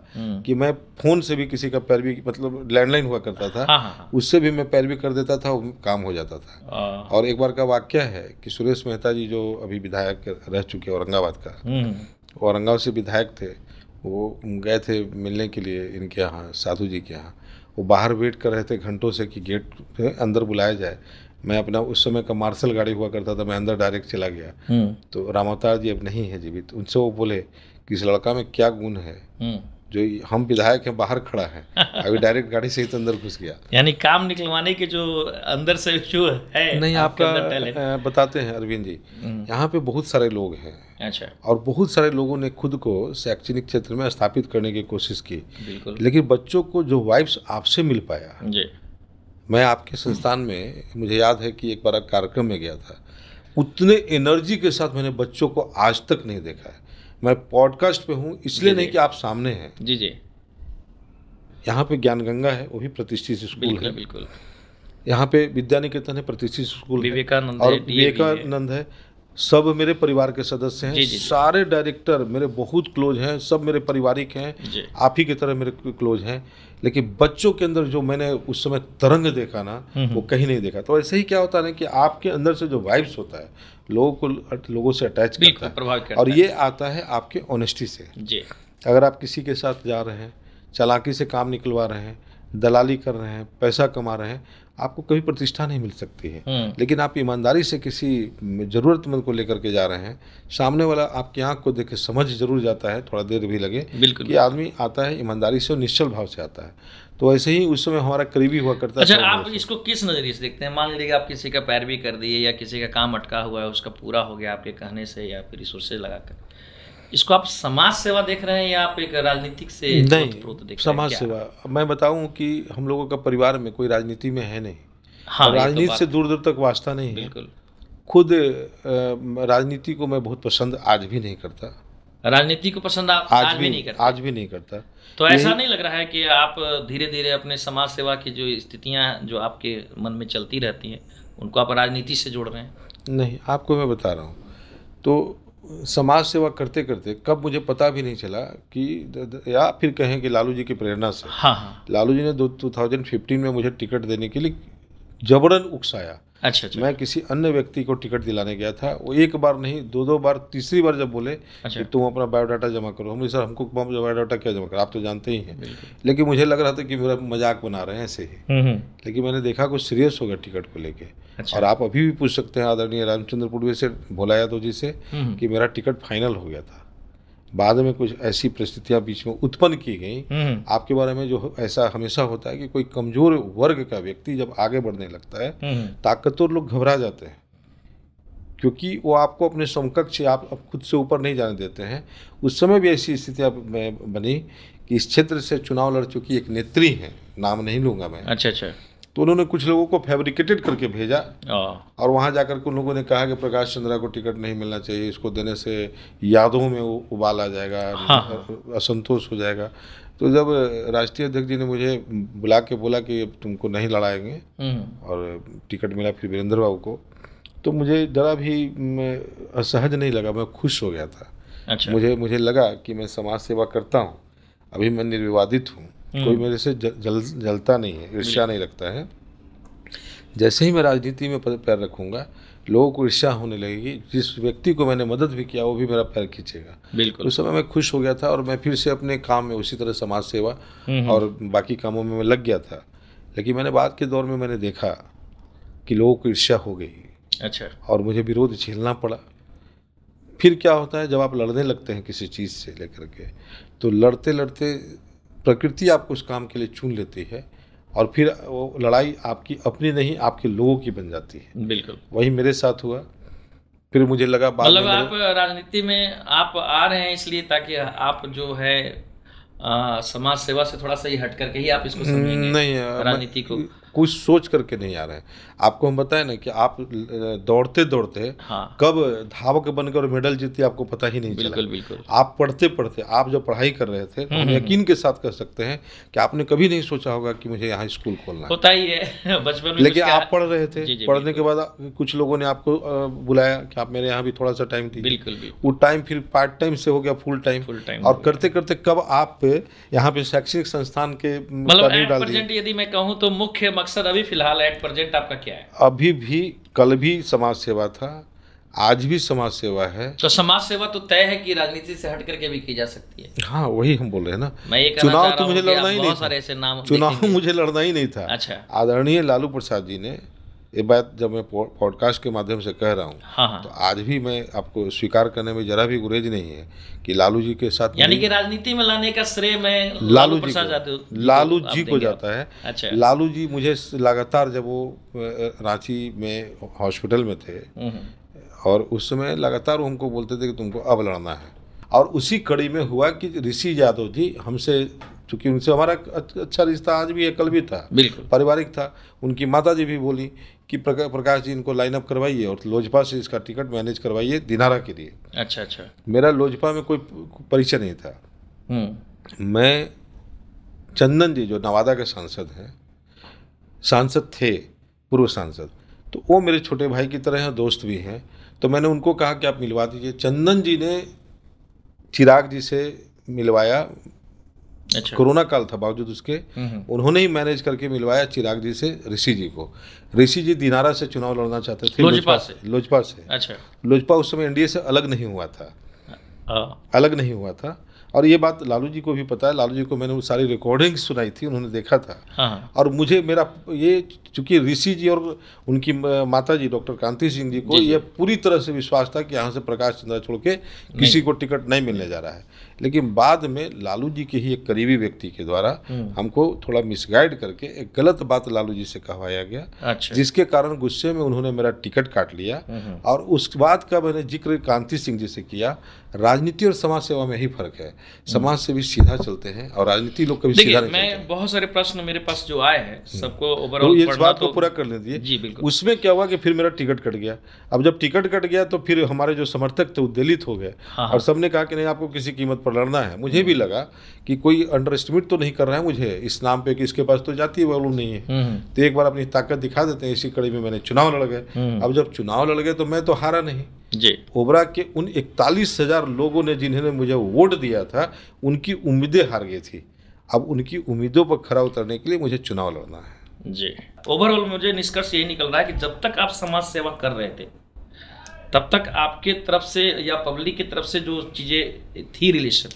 कि मैं फ़ोन से भी किसी का पैरवी, मतलब लैंडलाइन हुआ करता था, उससे भी मैं पैरवी कर देता था, वो काम हो जाता था। और एक बार का वाकया है कि सुरेश मेहता जी जो अभी विधायक रह चुके औरंगाबाद का, वो औरंगाबाद से विधायक थे, वो गए थे मिलने के लिए इनके यहाँ, साधु जी के यहाँ। वो बाहर वेट कर रहे थे घंटों से कि गेट पे अंदर बुलाया जाए। मैं अपना, उस समय का मार्शल गाड़ी हुआ करता था, मैं अंदर डायरेक्ट चला गया। तो रामावतार जी अब नहीं है जीवित, उनसे वो बोले कि इस लड़का में क्या गुण है जो हम विधायक हैं बाहर खड़ा है, अभी डायरेक्ट गाड़ी से ही तो अंदर घुस गया। यानी काम निकलवाने के जो अंदर से जो है नहीं, आपका बताते हैं अरविंद जी, यहाँ पे बहुत सारे लोग हैं। अच्छा। और बहुत सारे लोगों ने खुद को शैक्षणिक क्षेत्र में स्थापित करने की कोशिश की, बिल्कुल, लेकिन बच्चों को जो वाइब्स आपसे मिल पाया जी। मैं आपके संस्थान में, मुझे याद है कि एक बार कार्यक्रम में गया था, उतने एनर्जी के साथ मैंने बच्चों को आज तक नहीं देखा है। मैं पॉडकास्ट पे हूँ इसलिए नहीं कि आप सामने हैं। जी जी। यहाँ पे ज्ञान गंगा है, वो भी प्रतिष्ठित स्कूल है। बिल्कुल। यहाँ पे विद्या निकेतन है, प्रतिष्ठित स्कूल है। विवेकानंद है। सब मेरे परिवार के सदस्य हैं। सारे डायरेक्टर मेरे बहुत क्लोज हैं, सब मेरे पारिवारिक हैं, आप ही की तरह मेरे क्लोज हैं। लेकिन बच्चों के अंदर जो मैंने उस समय तरंग देखा ना, वो कहीं नहीं देखा। तो ऐसे ही क्या होता है ना कि आपके अंदर से जो वाइब्स होता है, लोगों से अटैच करता है, और ये आता है आपके ऑनेस्टी से। अगर आप किसी के साथ जा रहे हैं, चालाकी से काम निकलवा रहे हैं, दलाली कर रहे हैं, पैसा कमा रहे हैं, आपको कभी प्रतिष्ठा नहीं मिल सकती है। लेकिन आप ईमानदारी से किसी ज़रूरतमंद को लेकर के जा रहे हैं, सामने वाला आपकी आंख को देख के समझ जरूर जाता है, थोड़ा देर भी लगे, कि आदमी आता है ईमानदारी से और निश्चल भाव से आता है। तो ऐसे ही उस समय हमारा करीबी हुआ करता है। अच्छा, आप इसको किस नज़रिए से देखते हैं? मान लीजिए आप किसी का पैरवी कर दिए, या किसी का काम अटका हुआ है, उसका पूरा हो गया आपके कहने से या फिर रिसोर्सेज लगाकर, इसको आप समाज सेवा देख रहे हैं या आप एक राजनीतिक से? नहीं, समाज सेवा। मैं बताऊं कि हम लोगों का परिवार में कोई राजनीति में है नहीं। हाँ, राजनीति से दूर दूर तक वास्ता नहीं है। बिल्कुल। खुद राजनीति को मैं बहुत पसंद आज भी नहीं करता। राजनीति को पसंद आप आज भी नहीं करता? आज भी नहीं करता। तो ऐसा नहीं लग रहा है कि आप धीरे धीरे अपने समाज सेवा की जो स्थितियाँ जो आपके मन में चलती रहती हैं, उनको आप राजनीति से जोड़ रहे हैं? नहीं, आपको मैं बता रहा हूँ, तो समाज सेवा करते करते कब मुझे पता भी नहीं चला कि, या फिर कहें कि लालू जी की प्रेरणा से। हाँ। लालू जी ने 2015 में मुझे टिकट देने के लिए जबरन उकसाया। अच्छा अच्छा मैं किसी अन्य व्यक्ति को टिकट दिलाने गया था। वो एक बार नहीं, दो बार, तीसरी बार जब बोले अच्छा कि तुम अपना बायोडाटा जमा करो, हमने सर हमको बायोडाटा क्या जमा करो, आप तो जानते ही हैं। बिल्कुल। लेकिन मुझे लग रहा था कि मेरा मजाक बना रहे हैं ऐसे ही। लेकिन मैंने देखा कुछ सीरियस हो गया टिकट को लेके। अच्छा। और आप अभी भी पूछ सकते हैं आदरणीय रामचंद्र पुडवे से, भोला यादव जी से, कि मेरा टिकट फाइनल हो गया था। बाद में कुछ ऐसी परिस्थितियां बीच में उत्पन्न की गई आपके बारे में, जो ऐसा हमेशा होता है कि कोई कमजोर वर्ग का व्यक्ति जब आगे बढ़ने लगता है, ताकतवर लोग घबरा जाते हैं, क्योंकि वो आपको अपने समकक्ष आप खुद से ऊपर नहीं जाने देते हैं। उस समय भी ऐसी स्थितियाँ बनी कि इस क्षेत्र से चुनाव लड़ चुकी एक नेत्री हैं, नाम नहीं लूँगा मैं। अच्छा अच्छा। तो उन्होंने कुछ लोगों को फैब्रिकेटेड करके भेजा और वहाँ जाकर के उन लोगों ने कहा कि प्रकाश चंद्रा को टिकट नहीं मिलना चाहिए, इसको देने से यादों में उबाल आ जाएगा, असंतोष हो जाएगा। तो जब राष्ट्रीय अध्यक्ष जी ने मुझे बुला के बोला कि तुमको नहीं लड़ाएंगे और टिकट मिला फिर वीरेंद्र बाबू को, तो मुझे जरा भी असहज नहीं लगा, मैं खुश हो गया था। अच्छा। मुझे लगा कि मैं समाज सेवा करता हूँ, अभी मैं निर्विवादित हूँ, कोई मेरे से जलता नहीं है, ईर्ष्या नहीं लगता है। जैसे ही मैं राजनीति में पैर रखूँगा, लोगों को ईर्ष्या होने लगेगी, जिस व्यक्ति को मैंने मदद भी किया वो भी मेरा पैर खींचेगा। बिल्कुल। उस समय मैं खुश हो गया था और मैं फिर से अपने काम में उसी तरह समाज सेवा और बाकी कामों में मैं लग गया था। लेकिन मैंने बाद के दौर में मैंने देखा कि लोगों को ईर्ष्या हो गई। अच्छा। और मुझे विरोध झेलना पड़ा। फिर क्या होता है, जब आप लड़ने लगते हैं किसी चीज़ से लेकर के, तो लड़ते लड़ते प्रकृति आपको उस काम के लिए चुन लेती है और फिर वो लड़ाई आपकी अपनी नहीं, आपके लोगों की बन जाती है। बिल्कुल। वही मेरे साथ हुआ। फिर मुझे लगा मतलब आप राजनीति में आप आ रहे हैं इसलिए ताकि आप जो है समाज सेवा से थोड़ा सा ही हट करके ही आप इसको समझेंगे? नहीं, राजनीति को कुछ सोच करके नहीं आ रहे हैं। आपको हम बताएं ना कि आप दौड़ते दौड़ते कब धावक बनकर मेडल जीते आपको पता ही नहीं चला। बिल्कुल बिल्कुल। आप पढ़ते पढ़ते, आप जब पढ़ाई कर रहे थे, तो हम यकीन के साथ कह सकते हैं कि आपने कभी नहीं सोचा होगा कि मुझे यहाँ स्कूल खोलना है। होता ही है बचपन में। लेकिन आप पढ़ रहे थे, पढ़ने के बाद कुछ लोगों ने आपको बुलाया कि आप मेरे यहाँ भी थोड़ा सा टाइम दीजिए। बिल्कुल। वो टाइम फिर पार्ट टाइम से हो गया फुल टाइम, और करते करते कब आप यहाँ पे शैक्षणिक संस्थान के मतलब यदि मैं कहूँ तो मुख्य मकसद अभी फिलहाल एट प्रेजेंट आपका क्या है? अभी भी, कल भी समाज सेवा था, आज भी समाज सेवा है। तो समाज सेवा तो तय है कि राजनीति से हट करके भी की जा सकती है। हाँ, वही हम बोल रहे हैं ना। मैं ये चुनाव तो मुझे लड़ना ही नहीं था, ऐसे नाम चुनाव मुझे लड़ना ही नहीं था। अच्छा। आदरणीय लालू प्रसाद जी ने ये बात जब मैं पॉडकास्ट के माध्यम से कह रहा हूँ, तो आज भी मैं आपको स्वीकार करने में जरा भी गुरेज नहीं है कि लालू जी के साथ, यानी कि राजनीति में लाने का श्रेय मैं लालू जी को जाता है। अच्छा। लालू जी मुझे लगातार, जब वो रांची में हॉस्पिटल में थे और उस समय लगातार वो हमको बोलते थे कि तुमको अब लड़ना है। और उसी कड़ी में हुआ कि ऋषि यादव जी हमसे, चूँकि उनसे हमारा अच्छा रिश्ता आज भी है, कल भी था, बिल्कुल पारिवारिक था। उनकी माता जी भी बोली कि प्रकाश जी इनको लाइनअप करवाइए और लोजपा से इसका टिकट मैनेज करवाइए दिनारा के लिए। अच्छा अच्छा। मेरा लोजपा में कोई परिचय नहीं था। मैं चंदन जी जो नवादा के सांसद थे, पूर्व सांसद, तो वो मेरे छोटे भाई की तरह हैं, दोस्त भी हैं। तो मैंने उनको कहा कि आप मिलवा दीजिए। चंदन जी ने चिराग जी से मिलवाया। अच्छा। कोरोना काल था, बावजूद उसके उन्होंने ही मैनेज करके मिलवाया चिराग जी से ऋषि जी को। ऋषि जी दिनारा से चुनाव लड़ना चाहते थे, लोजपा से। अच्छा। लोजपा उस समय एनडीए से अलग नहीं हुआ था। और ये बात लालू जी को भी पता है। लालू जी को मैंने वो सारी रिकॉर्डिंग सुनाई थी, उन्होंने देखा था। और मुझे मेरा ये, चूँकि ऋषि जी और उनकी माता जी डॉक्टर कांति सिंह जी को ये पूरी तरह से विश्वास था कि यहाँ से प्रकाश चंद्रा छोड़ के किसी को टिकट नहीं मिलने जा रहा है। लेकिन बाद में लालू जी के ही एक करीबी व्यक्ति के द्वारा हमको थोड़ा मिसगाइड करके एक गलत बात लालू जी से कहवाया गया। अच्छा। जिसके कारण गुस्से में उन्होंने मेरा टिकट काट लिया। और उस बात का मैंने जिक्र कांति सिंह जी से किया। राजनीति और समाज सेवा में ही फर्क है। समाज से भी सीधा चलते हैं और राजनीति लोग कभी सीधा नहीं चलते। मैं बहुत सारे प्रश्न मेरे पास जो आए हैं सबको ओवरऑल इस बात को पूरा कर लेते जी बिल्कुल। उसमें क्या हुआ कि फिर मेरा टिकट कट गया। अब जब टिकट कट गया तो फिर हमारे जो समर्थक थे उद्वेलित हो गए। और सबने कहा कि नहीं, आपको किसी कीमत पर लड़ना है। मुझे भी लगा कि कोई अंडर एस्टिमेट तो नहीं कर रहा है मुझे इस नाम पे कि इसके पास तो जातीय वैल्यू नहीं है, तो एक बार अपनी ताकत दिखा देते हैं। इसी कड़ी में मैंने चुनाव लड़ गए। अब जब चुनाव लड़ गए तो मैं तो हारा नहीं जी। ओबरा के उन 41,000 लोगों ने जिन्होंने मुझे वोट दिया था, उनकी उम्मीदें हार गई थी। अब उनकी उम्मीदों पर खरा उतरने के लिए मुझे चुनाव लड़ना है। जी, ओवरऑल मुझे निष्कर्ष यही निकल रहा है कि जब तक आप समाज सेवा कर रहे थे तब तक आपके तरफ से या पब्लिक की तरफ से जो चीज़ें थी रिलेशन,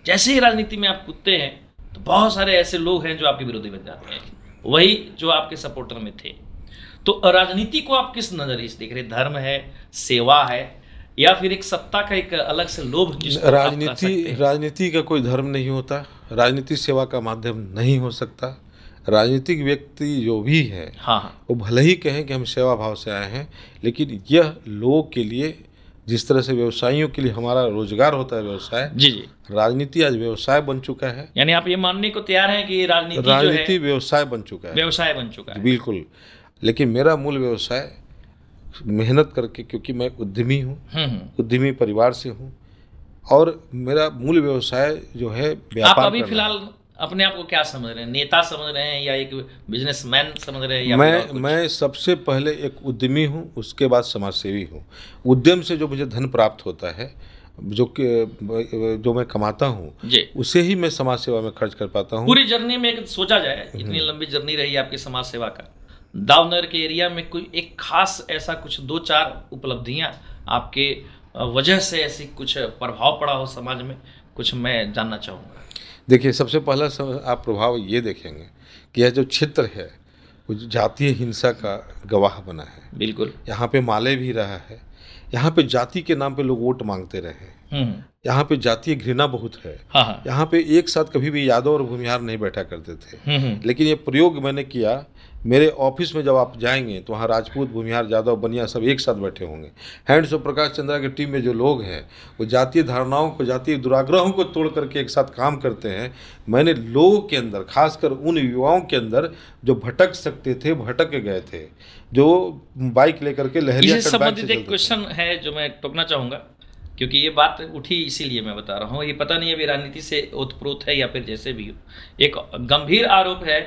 जैसे ही राजनीति में आप कूदते हैं तो बहुत सारे ऐसे लोग हैं जो आपके विरोधी बन जाते हैं, वही जो आपके सपोर्टर में थे। तो राजनीति को आप किस नज़रिए से देख रहे हैं? धर्म है, सेवा है, या फिर एक सत्ता का एक अलग से लोभ जिसको आप कह सकते हैं? राजनीति का कोई धर्म नहीं होता, राजनीति सेवा का माध्यम नहीं हो सकता। राजनीतिक व्यक्ति जो भी है, हाँ हाँ, वो भले ही कहें कि हम सेवा भाव से आए हैं, लेकिन यह लोगों के लिए, जिस तरह से व्यवसायियों के लिए हमारा रोजगार होता है व्यवसाय, जी जी, राजनीति आज व्यवसाय बन चुका है। यानी आप ये मानने को तैयार हैं कि राजनीति राजनीति व्यवसाय बन चुका है, व्यवसाय बन चुका है? बिल्कुल। लेकिन मेरा मूल व्यवसाय मेहनत करके, क्योंकि मैं उद्यमी हूँ, उद्यमी परिवार से हूँ, और मेरा मूल व्यवसाय जो है आप व्यापार अभी करना है। फिलहाल अपने आप को क्या समझ रहे हैं? नेता समझ रहे हैं या एक बिजनेसमैन समझ रहे हैं, या फिर और कुछ? मैं सबसे पहले एक उद्यमी हूँ, उसके बाद समाजसेवी हूँ। उद्यम से जो मुझे धन प्राप्त होता है, जो मैं कमाता हूँ, जी, उसे ही मैं समाज सेवा में खर्च कर पाता हूँ। पूरी जर्नी में एक सोचा जाए, इतनी लंबी जर्नी रही आपकी समाज सेवा का, दावनगर के एरिया में कोई एक खास ऐसा कुछ 2-4 उपलब्धियां आपके वजह से ऐसी कुछ प्रभाव पड़ा हो समाज में, कुछ मैं जानना चाहूँगा। देखिए, सबसे पहला आप प्रभाव ये देखेंगे कि यह जो क्षेत्र है वो जातीय हिंसा का गवाह बना है। बिल्कुल। यहाँ पे माले भी रहा है, यहाँ पे जाति के नाम पे लोग वोट मांगते रहे, यहाँ पे जातीय घृणा बहुत है। हाँ हाँ, यहाँ पे एक साथ कभी भी यादव और भूमिहार नहीं बैठा करते थे। लेकिन ये प्रयोग मैंने किया, मेरे ऑफिस में जब आप जाएंगे तो वहाँ राजपूत, भूमिहार, यादव, बनिया सब एक साथ बैठे होंगे। हैंड्स ऑफ प्रकाश चंद्रा की टीम में जो लोग हैं वो जातीय धारणाओं को, जातीय दुराग्रहों को तोड़ करके एक साथ काम करते हैं। मैंने लोगों के अंदर, खासकर उन युवाओं के अंदर जो भटक सकते थे, भटक गए थे, जो बाइक लेकर के लहरिया इससे संबंधित एक क्वेश्चन है जो मैं टोकना चाहूँगा, क्योंकि ये बात उठी इसीलिए मैं बता रहा हूँ। ये पता नहीं अभी राजनीति से ओतप्रोत है या फिर जैसे भी हो, एक गंभीर आरोप है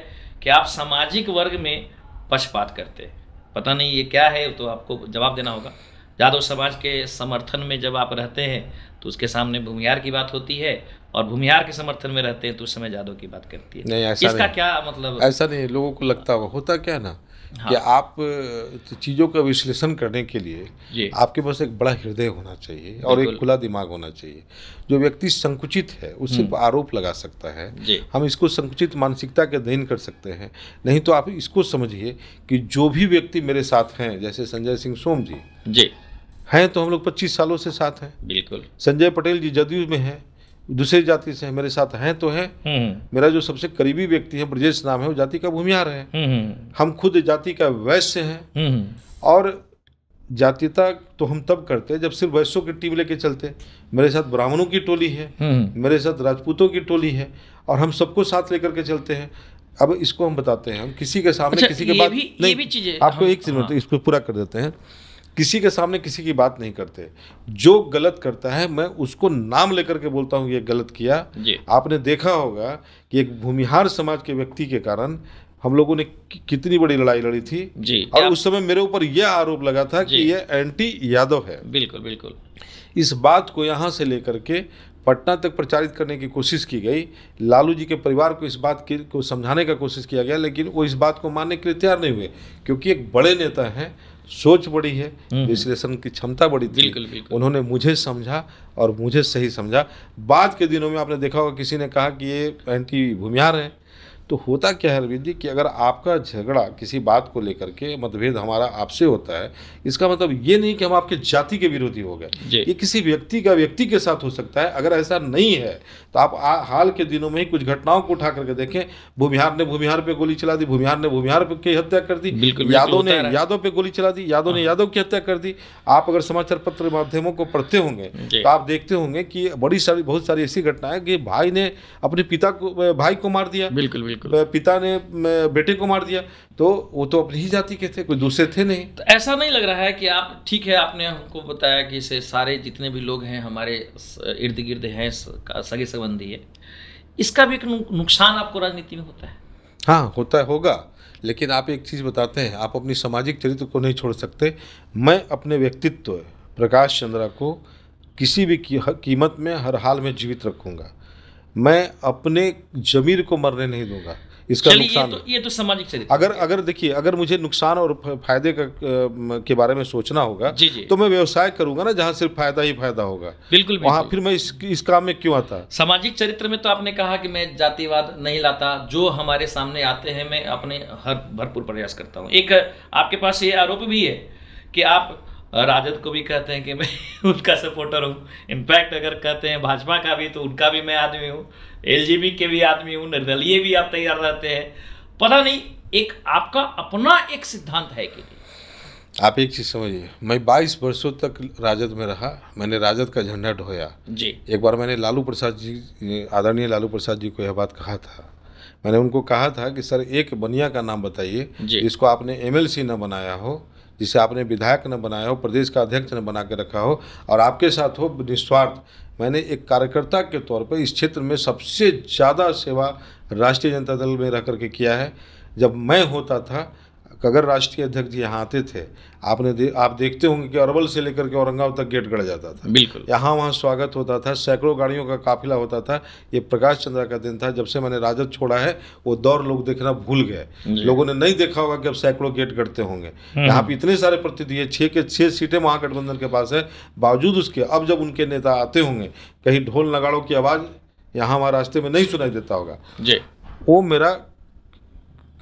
कि आप सामाजिक वर्ग में पक्षपात करते हैं। पता नहीं ये क्या है, तो आपको जवाब देना होगा। यादव समाज के समर्थन में जब आप रहते हैं तो उसके सामने भूमिहार की बात होती है, और भूमिहार के समर्थन में रहते हैं तो उस समय यादव की बात करती है। नहीं, ऐसा इसका नहीं, क्या मतलब? ऐसा नहीं, लोगों को लगता होता क्या ना, हाँ, कि आप चीज़ों का विश्लेषण करने के लिए आपके पास एक बड़ा हृदय होना चाहिए और एक खुला दिमाग होना चाहिए। जो व्यक्ति संकुचित है वो सिर्फ आरोप लगा सकता है। हम इसको संकुचित मानसिकता के अधीन कर सकते हैं। नहीं तो आप इसको समझिए कि जो भी व्यक्ति मेरे साथ हैं, जैसे संजय सिंह सोम जी हैं, तो हम लोग 25 सालों से साथ हैं। बिल्कुल। संजय पटेल जी जदयू में हैं, दूसरी जाति से मेरे साथ हैं तो हैं। मेरा जो सबसे करीबी व्यक्ति है, ब्रजेश नाम है, वो जाति का भूमिहार है। हम खुद जाति का वैश्य हैं, और जातीयता तो हम तब करते हैं जब सिर्फ वैश्यों की टीम लेके चलते। मेरे साथ ब्राह्मणों की टोली है, मेरे साथ राजपूतों की टोली है, और हम सबको साथ लेकर के चलते हैं। अब इसको हम बताते हैं, हम किसी के सामने किसी के बात नहीं, आपको एक चीज इसको पूरा कर देते हैं। किसी के सामने किसी की बात नहीं करते। जो गलत करता है मैं उसको नाम लेकर के बोलता हूँ, ये गलत किया। आपने देखा होगा कि एक भूमिहार समाज के व्यक्ति के कारण हम लोगों ने कितनी बड़ी लड़ाई लड़ी थी जी। और उस समय मेरे ऊपर यह आरोप लगा था कि ये एंटी यादव है। बिल्कुल बिल्कुल। इस बात को यहाँ से लेकर के पटना तक प्रचारित करने की कोशिश की गई। लालू जी के परिवार को इस बात को समझाने का कोशिश किया गया, लेकिन वो इस बात को मानने के लिए तैयार नहीं हुए, क्योंकि एक बड़े नेता हैं, सोच बड़ी है, विश्लेषण की क्षमता बड़ी थी। बिल्कुल। उन्होंने मुझे समझा और मुझे सही समझा। बाद के दिनों में आपने देखा होगा किसी ने कहा कि ये एंटी भूमिहार हैं। तो होता क्या है रविंद्र जी कि अगर आपका झगड़ा किसी बात को लेकर के, मतभेद हमारा आपसे होता है, इसका मतलब ये नहीं कि हम आपके जाति के विरोधी हो गए। ये किसी व्यक्ति का व्यक्ति के साथ हो सकता है। अगर ऐसा नहीं है तो आप हाल के दिनों में ही कुछ घटनाओं को उठा करके देखें। भूमिहार ने भूमिहार पे गोली चला दी, भूमिहार ने भूमिहार की हत्या कर दी, यादव ने यादव पे गोली चला दी, यादव ने यादव की हत्या कर दी। आप अगर समाचार पत्र माध्यमों को पढ़ते होंगे तो आप देखते होंगे कि बहुत सारी ऐसी घटनाएं कि भाई ने अपने भाई को मार दिया, पिता ने बेटे को मार दिया। तो वो तो अपनी ही जाति के थे, कोई दूसरे थे नहीं। तो ऐसा नहीं लग रहा है कि आप, ठीक है आपने हमको बताया कि इसे सारे जितने भी लोग हैं हमारे इर्द गिर्द हैं, सगे संबंधी है, इसका भी एक नुकसान आपको राजनीति में होता है? हाँ, होता है, होगा। लेकिन आप एक चीज़ बताते हैं, आप अपनी सामाजिक चरित्र को नहीं छोड़ सकते। मैं अपने व्यक्तित्व प्रकाश चंद्रा को किसी भी कीमत में, हर हाल में जीवित रखूँगा। मैं अपने ज़मीर को मरने नहीं दूंगा। इसका चलिए नुकसान ये तो सामाजिक चरित्र अगर देखिए, अगर मुझे नुकसान और फायदे के बारे में सोचना होगा जी जी, तो मैं व्यवसाय करूंगा ना, जहाँ सिर्फ फायदा ही फायदा होगा। बिल्कुल वहाँ बिल्कुल। फिर मैं इस काम में क्यों आता? सामाजिक चरित्र में तो आपने कहा कि मैं जातिवाद नहीं लाता, जो हमारे सामने आते हैं मैं अपने हर भरपूर प्रयास करता हूँ। एक आपके पास ये आरोप भी है कि आप राजद को भी कहते हैं कि मैं उनका सपोर्टर हूँ, इनफैक्ट अगर कहते हैं भाजपा का भी तो उनका भी मैं आदमी हूँ, एलजीबी के भी आदमी हूँ, निर्दलीय भी आप तैयार रहते हैं। पता नहीं, एक आपका अपना एक सिद्धांत है कि आप एक चीज़ समझिए, मैं 22 वर्षों तक राजद में रहा, मैंने राजद का झंडा ढोया जी। एक बार मैंने लालू प्रसाद जी, आदरणीय लालू प्रसाद जी को यह बात कहा था। मैंने उनको कहा था कि सर एक बनिया का नाम बताइए जिसको आपने एमएलसी न बनाया हो, जिसे आपने विधायक न बनाया हो, प्रदेश का अध्यक्ष न बना के रखा हो और आपके साथ हो निस्वार्थ। मैंने एक कार्यकर्ता के तौर पर इस क्षेत्र में सबसे ज़्यादा सेवा राष्ट्रीय जनता दल में रह करके किया है। जब मैं होता था, अगर राष्ट्रीय अध्यक्ष जी यहाँ आते थे, आप देखते होंगे कि अरवल से लेकर के औरंगाबाद तक गेट गड़ जाता था। बिल्कुल। यहाँ वहाँ स्वागत होता था, सैकड़ों गाड़ियों का काफिला होता था। ये प्रकाश चंद्रा का दिन था। जब से मैंने राजद छोड़ा है वो दौर लोग देखना भूल गए। लोगों ने नहीं देखा होगा कि अब सैकड़ों गेट गड़ते होंगे। यहाँ पे इतने सारे प्रतिनिधि है, 6 सीटें महागठबंधन के पास है। बावजूद उसके अब जब उनके नेता आते होंगे, कहीं ढोल नगाड़ों की आवाज़ यहाँ हमारे रास्ते में नहीं सुनाई देता होगा। जी। वो मेरा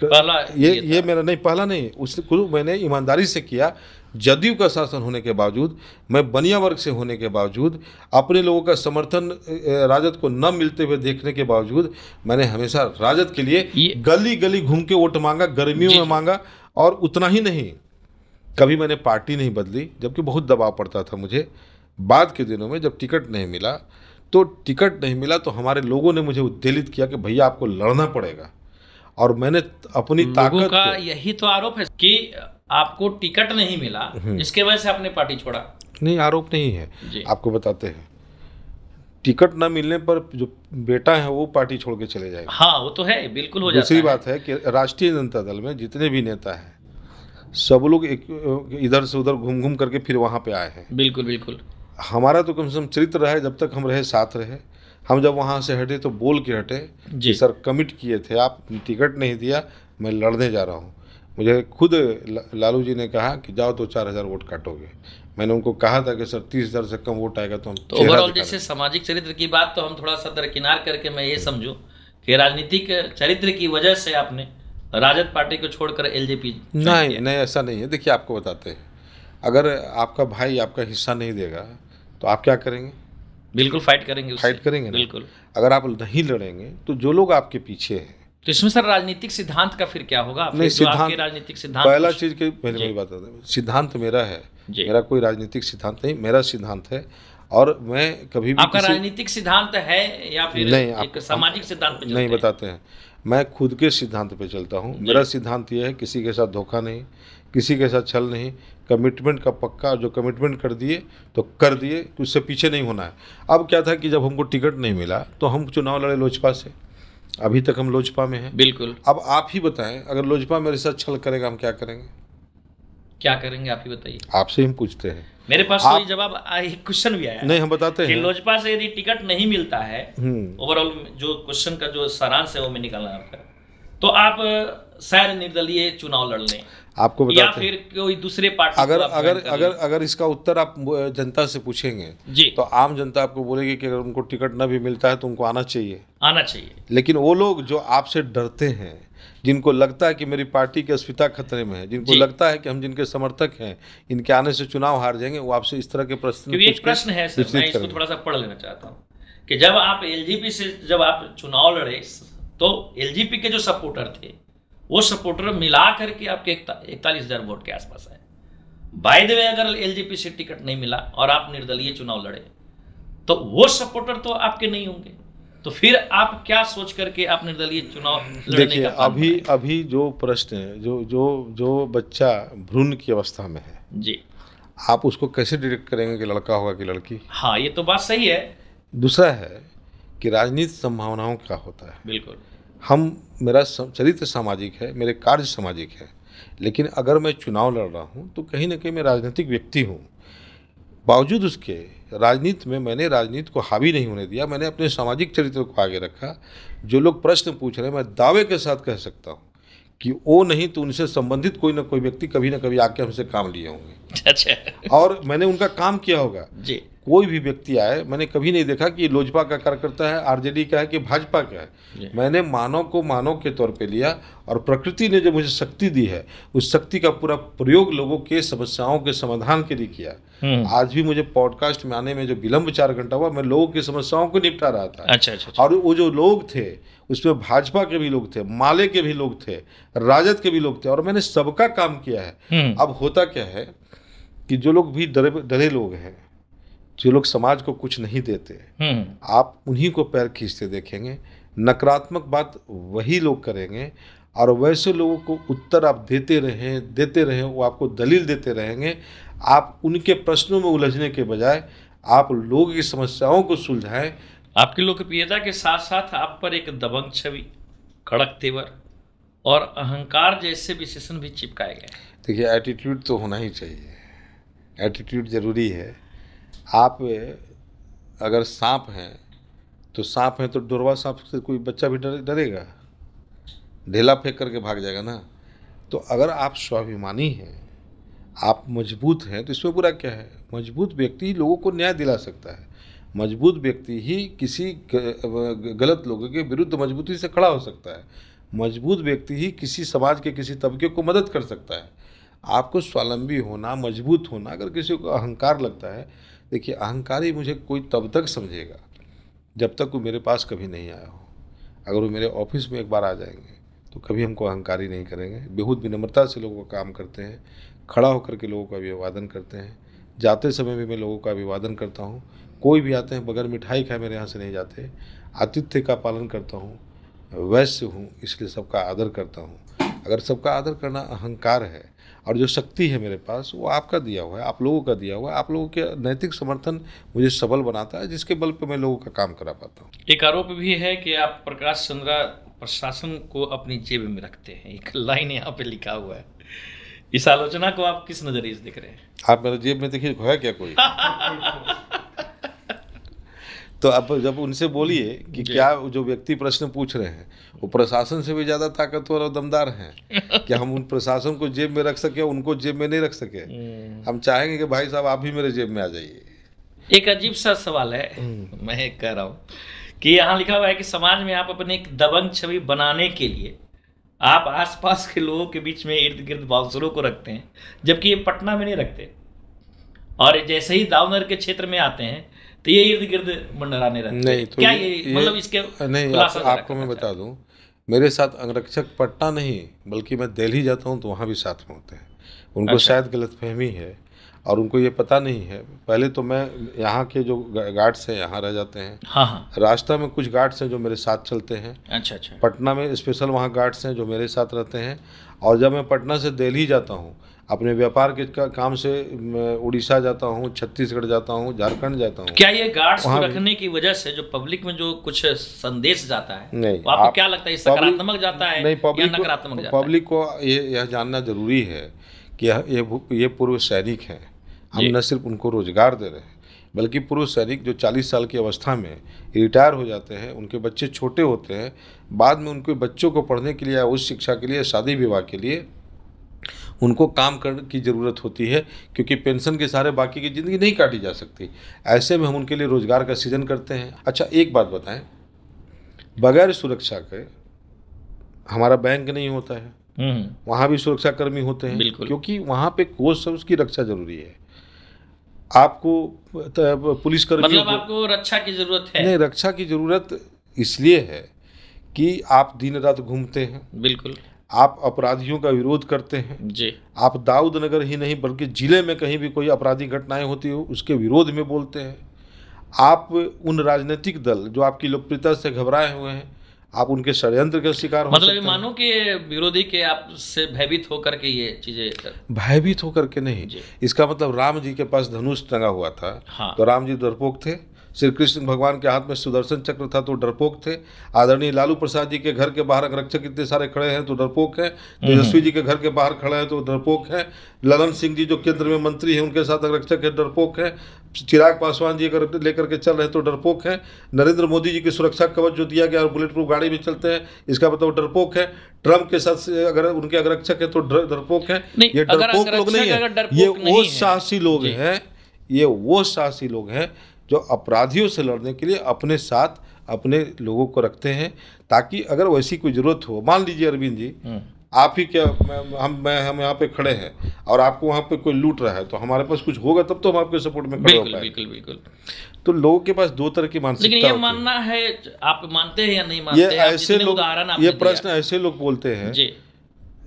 पहला ये मेरा नहीं, पहला नहीं, उसको मैंने ईमानदारी से किया। जदयू का शासन होने के बावजूद, मैं बनिया वर्ग से होने के बावजूद, अपने लोगों का समर्थन राजद को न मिलते हुए देखने के बावजूद, मैंने हमेशा राजद के लिए गली गली घूम के वोट मांगा, गर्मियों में मांगा। और उतना ही नहीं, कभी मैंने पार्टी नहीं बदली, जबकि बहुत दबाव पड़ता था मुझे। बाद के दिनों में जब टिकट नहीं मिला तो हमारे लोगों ने मुझे उत्तेजित किया कि भैया आपको लड़ना पड़ेगा। और मैंने अपनी ताकत का यही तो आरोप है कि आपको टिकट नहीं मिला, इसके वजह से आपने पार्टी छोड़ा। नहीं, आरोप नहीं है, आपको बताते हैं। टिकट न मिलने पर जो बेटा है वो पार्टी छोड़ के चले जाएगा। हाँ, वो तो है, बिल्कुल हो जाता है। दूसरी बात है कि राष्ट्रीय जनता दल में जितने भी नेता हैं, सब लोग इधर से उधर घूम घूम करके फिर वहाँ पे आए हैं। बिल्कुल बिल्कुल। हमारा तो कम से कम चरित्र रहा है, जब तक हम रहे साथ रहे। हम जब वहाँ से हटे तो बोल के हटे कि सर कमिट किए थे आप, टिकट नहीं दिया, मैं लड़ने जा रहा हूँ। मुझे खुद लालू जी ने कहा कि जाओ तो 4000 वोट काटोगे। मैंने उनको कहा था कि सर 30,000 से कम वोट आएगा तो हम तो ओवरऑल जैसे सामाजिक चरित्र की बात तो हम थोड़ा सा दरकिनार करके मैं ये समझूं कि राजनीतिक चरित्र की वजह से आपने राजद पार्टी को छोड़कर एलजेपी। नहीं, ऐसा नहीं है। देखिए, आपको बताते हैं, अगर आपका भाई आपका हिस्सा नहीं देगा तो आप क्या करेंगे? बिल्कुल फाइट करेंगे ना। बिल्कुल। अगर आप नहीं लड़ेंगे तो जो लोग आपके पीछे हैं, तो इसमें सर राजनीतिक सिद्धांत का फिर क्या होगा? नहीं, सिद्धांत, राजनीतिक सिद्धांत पहला चीज के पहले मेरी बात है, सिद्धांत मेरा है। मेरा कोई राजनीतिक सिद्धांत नहीं, मेरा सिद्धांत है। और मैं कभी भी आपका राजनीतिक सिद्धांत है या फिर एक सामाजिक सिद्धांत पे नहीं बताते हैं? मैं खुद के सिद्धांत पे चलता हूँ। मेरा सिद्धांत यह है, किसी के साथ धोखा नहीं, किसी के साथ छल नहीं, कमिटमेंट का पक्का। जो कमिटमेंट कर दिए तो कर दिए, उससे पीछे नहीं होना है। अब क्या था कि जब हमको टिकट नहीं मिला तो हम चुनाव लड़े लोजपा से। अभी तक हम लोजपा में हैं। बिल्कुल। अब आप ही बताएं, अगर लोजपा मेरे साथ छल करेगा हम क्या करेंगे? क्या करेंगे आप ही बताइए। आपसे हम पूछते हैं। मेरे पास तो ये जवाब क्वेश्चन भी आया नहीं, हम बताते हैं। लोजपा से यदि टिकट नहीं मिलता है, ओवरऑल जो क्वेश्चन का जो सारांश है वो मैं निकालना आपका, तो आप शायद निर्दलीय चुनाव लड़ लें, आपको बताते या फिर कोई दूसरे पार्टी। अगर इसका उत्तर आप जनता से पूछेंगे जी, तो आम जनता आपको बोलेगी कि अगर उनको टिकट न भी मिलता है तो उनको आना चाहिए। लेकिन वो लोग जो आपसे डरते हैं, जिनको लगता है कि मेरी पार्टी की अस्मिता खतरे में है, जिनको लगता है कि हम जिनके समर्थक हैं इनके आने से चुनाव हार जाएंगे, वो आपसे इस तरह के प्रश्न। एक प्रश्न है सर, मैं इसको थोड़ा सा पढ़ लेना चाहता हूँ कि जब आप एलजीपी से जब आप चुनाव लड़े तो एलजीपी के जो सपोर्टर थे वो सपोर्टर मिला करके आपके 41,000 वोट के आसपास है। बाय द वे, अगर एलजेपी से टिकट नहीं मिला और आप निर्दलीय चुनाव लड़े तो वो सपोर्टर तो आपके नहीं होंगे, तो फिर आप क्या सोच करके आप निर्दलीय चुनाव लड़ने का? अभी जो प्रश्न है, जो बच्चा भ्रूण की अवस्था में है जी, आप उसको कैसे डिटेक्ट करेंगे कि लड़का होगा कि लड़की? हाँ, ये तो बात सही है। दूसरा है कि राजनीति संभावनाओं का होता है। बिल्कुल। मेरा चरित्र सामाजिक है, मेरे कार्य सामाजिक है, लेकिन अगर मैं चुनाव लड़ रहा हूँ तो कहीं ना कहीं मैं राजनीतिक व्यक्ति हूँ। बावजूद उसके राजनीति में मैंने राजनीति को हावी नहीं होने दिया, मैंने अपने सामाजिक चरित्र को आगे रखा। जो लोग प्रश्न पूछ रहे हैं, मैं दावे के साथ कह सकता हूँ कि वो नहीं तो उनसे संबंधित कोई ना कोई व्यक्ति कभी ना कभी आके हमसे काम लिए होंगे। अच्छा। और मैंने उनका काम किया होगा जी। कोई भी व्यक्ति आए, मैंने कभी नहीं देखा कि लोजपा का कार्यकर्ता है, आरजेडी का है कि भाजपा का है। मैंने मानव को मानव के तौर पे लिया और प्रकृति ने जो मुझे शक्ति दी है उस शक्ति का पूरा प्रयोग लोगों के समस्याओं के समाधान के लिए किया। आज भी मुझे पॉडकास्ट में आने में जो विलम्ब 4 घंटा हुआ, मैं लोगों की समस्याओं को निपटा रहा था। अच्छा। और वो जो लोग थे उसमें भाजपा के भी लोग थे, माले के भी लोग थे, राजद के भी लोग थे, और मैंने सबका काम किया है। अब होता क्या है कि जो लोग भी डरे लोग हैं, जो लोग समाज को कुछ नहीं देते, आप उन्हीं को पैर खींचते देखेंगे। नकारात्मक बात वही लोग करेंगे और वैसे लोगों को उत्तर आप देते रहें, वो आपको दलील देते रहेंगे। आप उनके प्रश्नों में उलझने के बजाय आप लोगों की समस्याओं को सुलझाएं। आपकी लोकप्रियता के साथ साथ आप पर एक दबंग छवि, कड़क तेवर और अहंकार जैसे विशेषण भी चिपकाए गए। देखिए, एटीट्यूड तो होना ही चाहिए, एटीट्यूड जरूरी है। आप अगर सांप हैं तो डोरवा सांप से कोई बच्चा भी डरेगा, ढेला फेंक करके भाग जाएगा ना। तो अगर आप स्वाभिमानी हैं, आप मजबूत हैं, तो इसमें बुरा क्या है? मजबूत व्यक्ति लोगों को न्याय दिला सकता है, मजबूत व्यक्ति ही किसी गलत लोगों के विरुद्ध मजबूती से खड़ा हो सकता है, मजबूत व्यक्ति ही किसी समाज के किसी तबके को मदद कर सकता है। आपको स्वावलंबी होना, मजबूत होना। अगर किसी को अहंकार लगता है, देखिए, अहंकारी मुझे कोई तब तक समझेगा जब तक वो मेरे पास कभी नहीं आया हो। अगर वो मेरे ऑफिस में एक बार आ जाएंगे तो कभी हमको अहंकारी नहीं करेंगे। बेहूद विनम्रता से लोगों का काम करते हैं, खड़ा होकर के लोगों का अभिवादन करते हैं। जाते समय भी मैं लोगों का अभिवादन करता हूँ। कोई भी आते हैं बगैर मिठाई खाए मेरे यहाँ से नहीं जाते। आतिथ्य का पालन करता हूँ, वैश्य हूँ, इसलिए सबका आदर करता हूँ। अगर सबका आदर करना अहंकार है, और जो शक्ति है मेरे पास वो आपका दिया हुआ है, आप लोगों का दिया हुआ है। आप लोगों के नैतिक समर्थन मुझे सबल बनाता है, जिसके बल पे मैं लोगों का काम करा पाता हूँ। एक आरोप भी है कि आप प्रकाश चंद्रा प्रशासन को अपनी जेब में रखते हैं, एक लाइन यहाँ पे लिखा हुआ है। इस आलोचना को आप किस नजरिए से देख रहे हैं? आप मेरे जेब में देखिए, है क्या कोई? तो आप जब उनसे बोलिए कि क्या जो व्यक्ति प्रश्न पूछ रहे हैं वो प्रशासन से भी ज़्यादा ताकतवर और दमदार हैं कि हम उन प्रशासन को जेब में रख सके, उनको जेब में नहीं रख सके। हम चाहेंगे कि भाई साहब आप भी मेरे जेब में आ जाइए। एक अजीब सा सवाल है, मैं कह रहा हूँ कि यहाँ लिखा हुआ है कि समाज में आप अपने एक दबंग छवि बनाने के लिए आप आसपास के लोगों के बीच में इर्द गिर्द बाउंसरों को रखते हैं, जबकि ये पटना में नहीं रखते। और जैसे ही दावनगर के क्षेत्र में आते हैं तो ये इर्द गिर्द मंडराने रहते हैं। नहीं तो क्या ये मतलब इसके नहीं, आपको मैं बता दूं, मेरे साथ अंगरक्षक पटना नहीं बल्कि मैं दिल्ली जाता हूं तो वहां भी साथ में होते हैं। उनको शायद गलतफहमी है और उनको ये पता नहीं है। पहले तो मैं यहाँ के जो गार्ड्स हैं यहाँ रह जाते हैं। हाँ। रास्ता में कुछ गार्ड्स हैं जो मेरे साथ चलते हैं। अच्छा। पटना में स्पेशल वहाँ गार्ड्स हैं जो मेरे साथ रहते हैं। और जब मैं पटना से दिल्ली जाता हूँ अपने व्यापार के काम से, उड़ीसा जाता हूँ, छत्तीसगढ़ जाता हूँ, झारखंड जाता हूँ। क्या ये गार्ड्स को रखने की वजह से जो पब्लिक में जो कुछ संदेश जाता है, नहीं, तो आपको क्या लगता है सकारात्मक जाता है या नकारात्मक जाता है? पब्लिक को यह जानना जरूरी है कि ये पूर्व सैनिक हैं। हम न सिर्फ उनको रोजगार दे रहे हैं बल्कि पूर्व सैनिक जो 40 साल की अवस्था में रिटायर हो जाते हैं, उनके बच्चे छोटे होते हैं, बाद में उनके बच्चों को पढ़ने के लिए, उच्च शिक्षा के लिए, शादी विवाह के लिए उनको काम करने की ज़रूरत होती है, क्योंकि पेंशन के सहारे बाकी की ज़िंदगी नहीं काटी जा सकती। ऐसे में हम उनके लिए रोज़गार का सृजन करते हैं। अच्छा, एक बात बताएं, बगैर सुरक्षा के हमारा बैंक नहीं होता है, वहाँ भी सुरक्षा कर्मी होते हैं, क्योंकि वहाँ पे कोष है, उसकी रक्षा जरूरी है। आपको पुलिसकर्मी, मतलब आपको रक्षा की जरूरत है? नहीं, रक्षा की जरूरत इसलिए है कि आप दिन रात घूमते हैं। बिल्कुल। आप अपराधियों का विरोध करते हैं जी। आप दाऊद नगर ही नहीं बल्कि जिले में कहीं भी कोई आपराधिक घटनाएं होती हो उसके विरोध में बोलते हैं। आप उन राजनीतिक दल जो आपकी लोकप्रियता से घबराए हुए हैं, आप उनके षड्यंत्र के शिकार हो सकते हैं। मतलब मानो कि विरोधी के आपसे भयभीत होकर के ये चीजें, भयभीत होकर के नहीं। इसका मतलब राम जी के पास धनुष टंगा हुआ था। हाँ। तो राम जी डरपोक थे, श्री कृष्ण भगवान के हाथ में सुदर्शन चक्र था तो डरपोक थे। आदरणीय लालू प्रसाद जी के घर के बाहर अंगरक्षक इतने सारे खड़े हैं तो डरपोक हैं। तेजस्वी जी के घर के बाहर खड़े हैं तो डरपोक हैं। ललन सिंह जी जो केंद्र में मंत्री हैं उनके साथ अंगरक्षक है, डरपोक हैं। चिराग पासवान जी अगर लेकर के चल रहे हैं तो डरपोक हैं। नरेंद्र मोदी जी की सुरक्षा कवच जो दिया गया और बुलेट प्रूफ गाड़ी में चलते हैं, इसका मतलब डरपोक है। ट्रम्प के साथ अगर उनके अंगरक्षक है तो डरपोक है। ये डरपोक लोग नहीं है, ये वो साहसी लोग हैं, ये वो साहसी लोग हैं जो अपराधियों से लड़ने के लिए अपने साथ अपने लोगों को रखते हैं, ताकि अगर वैसी कोई जरूरत हो, मान लीजिए अरविंद जी आप ही क्या हम यहाँ पे खड़े हैं और आपको वहाँ पे कोई लूट रहा है तो हमारे पास कुछ होगा तब तो हम आपके सपोर्ट में खड़े हो पाएंगे। बिल्कुल बिल्कुल। तो लोगों के पास दो तरह की मानसिकता लेकिन ये मानना है, आप मानते हैं या नहीं मानते? ये ऐसे लोग, ये प्रश्न ऐसे लोग बोलते हैं जी,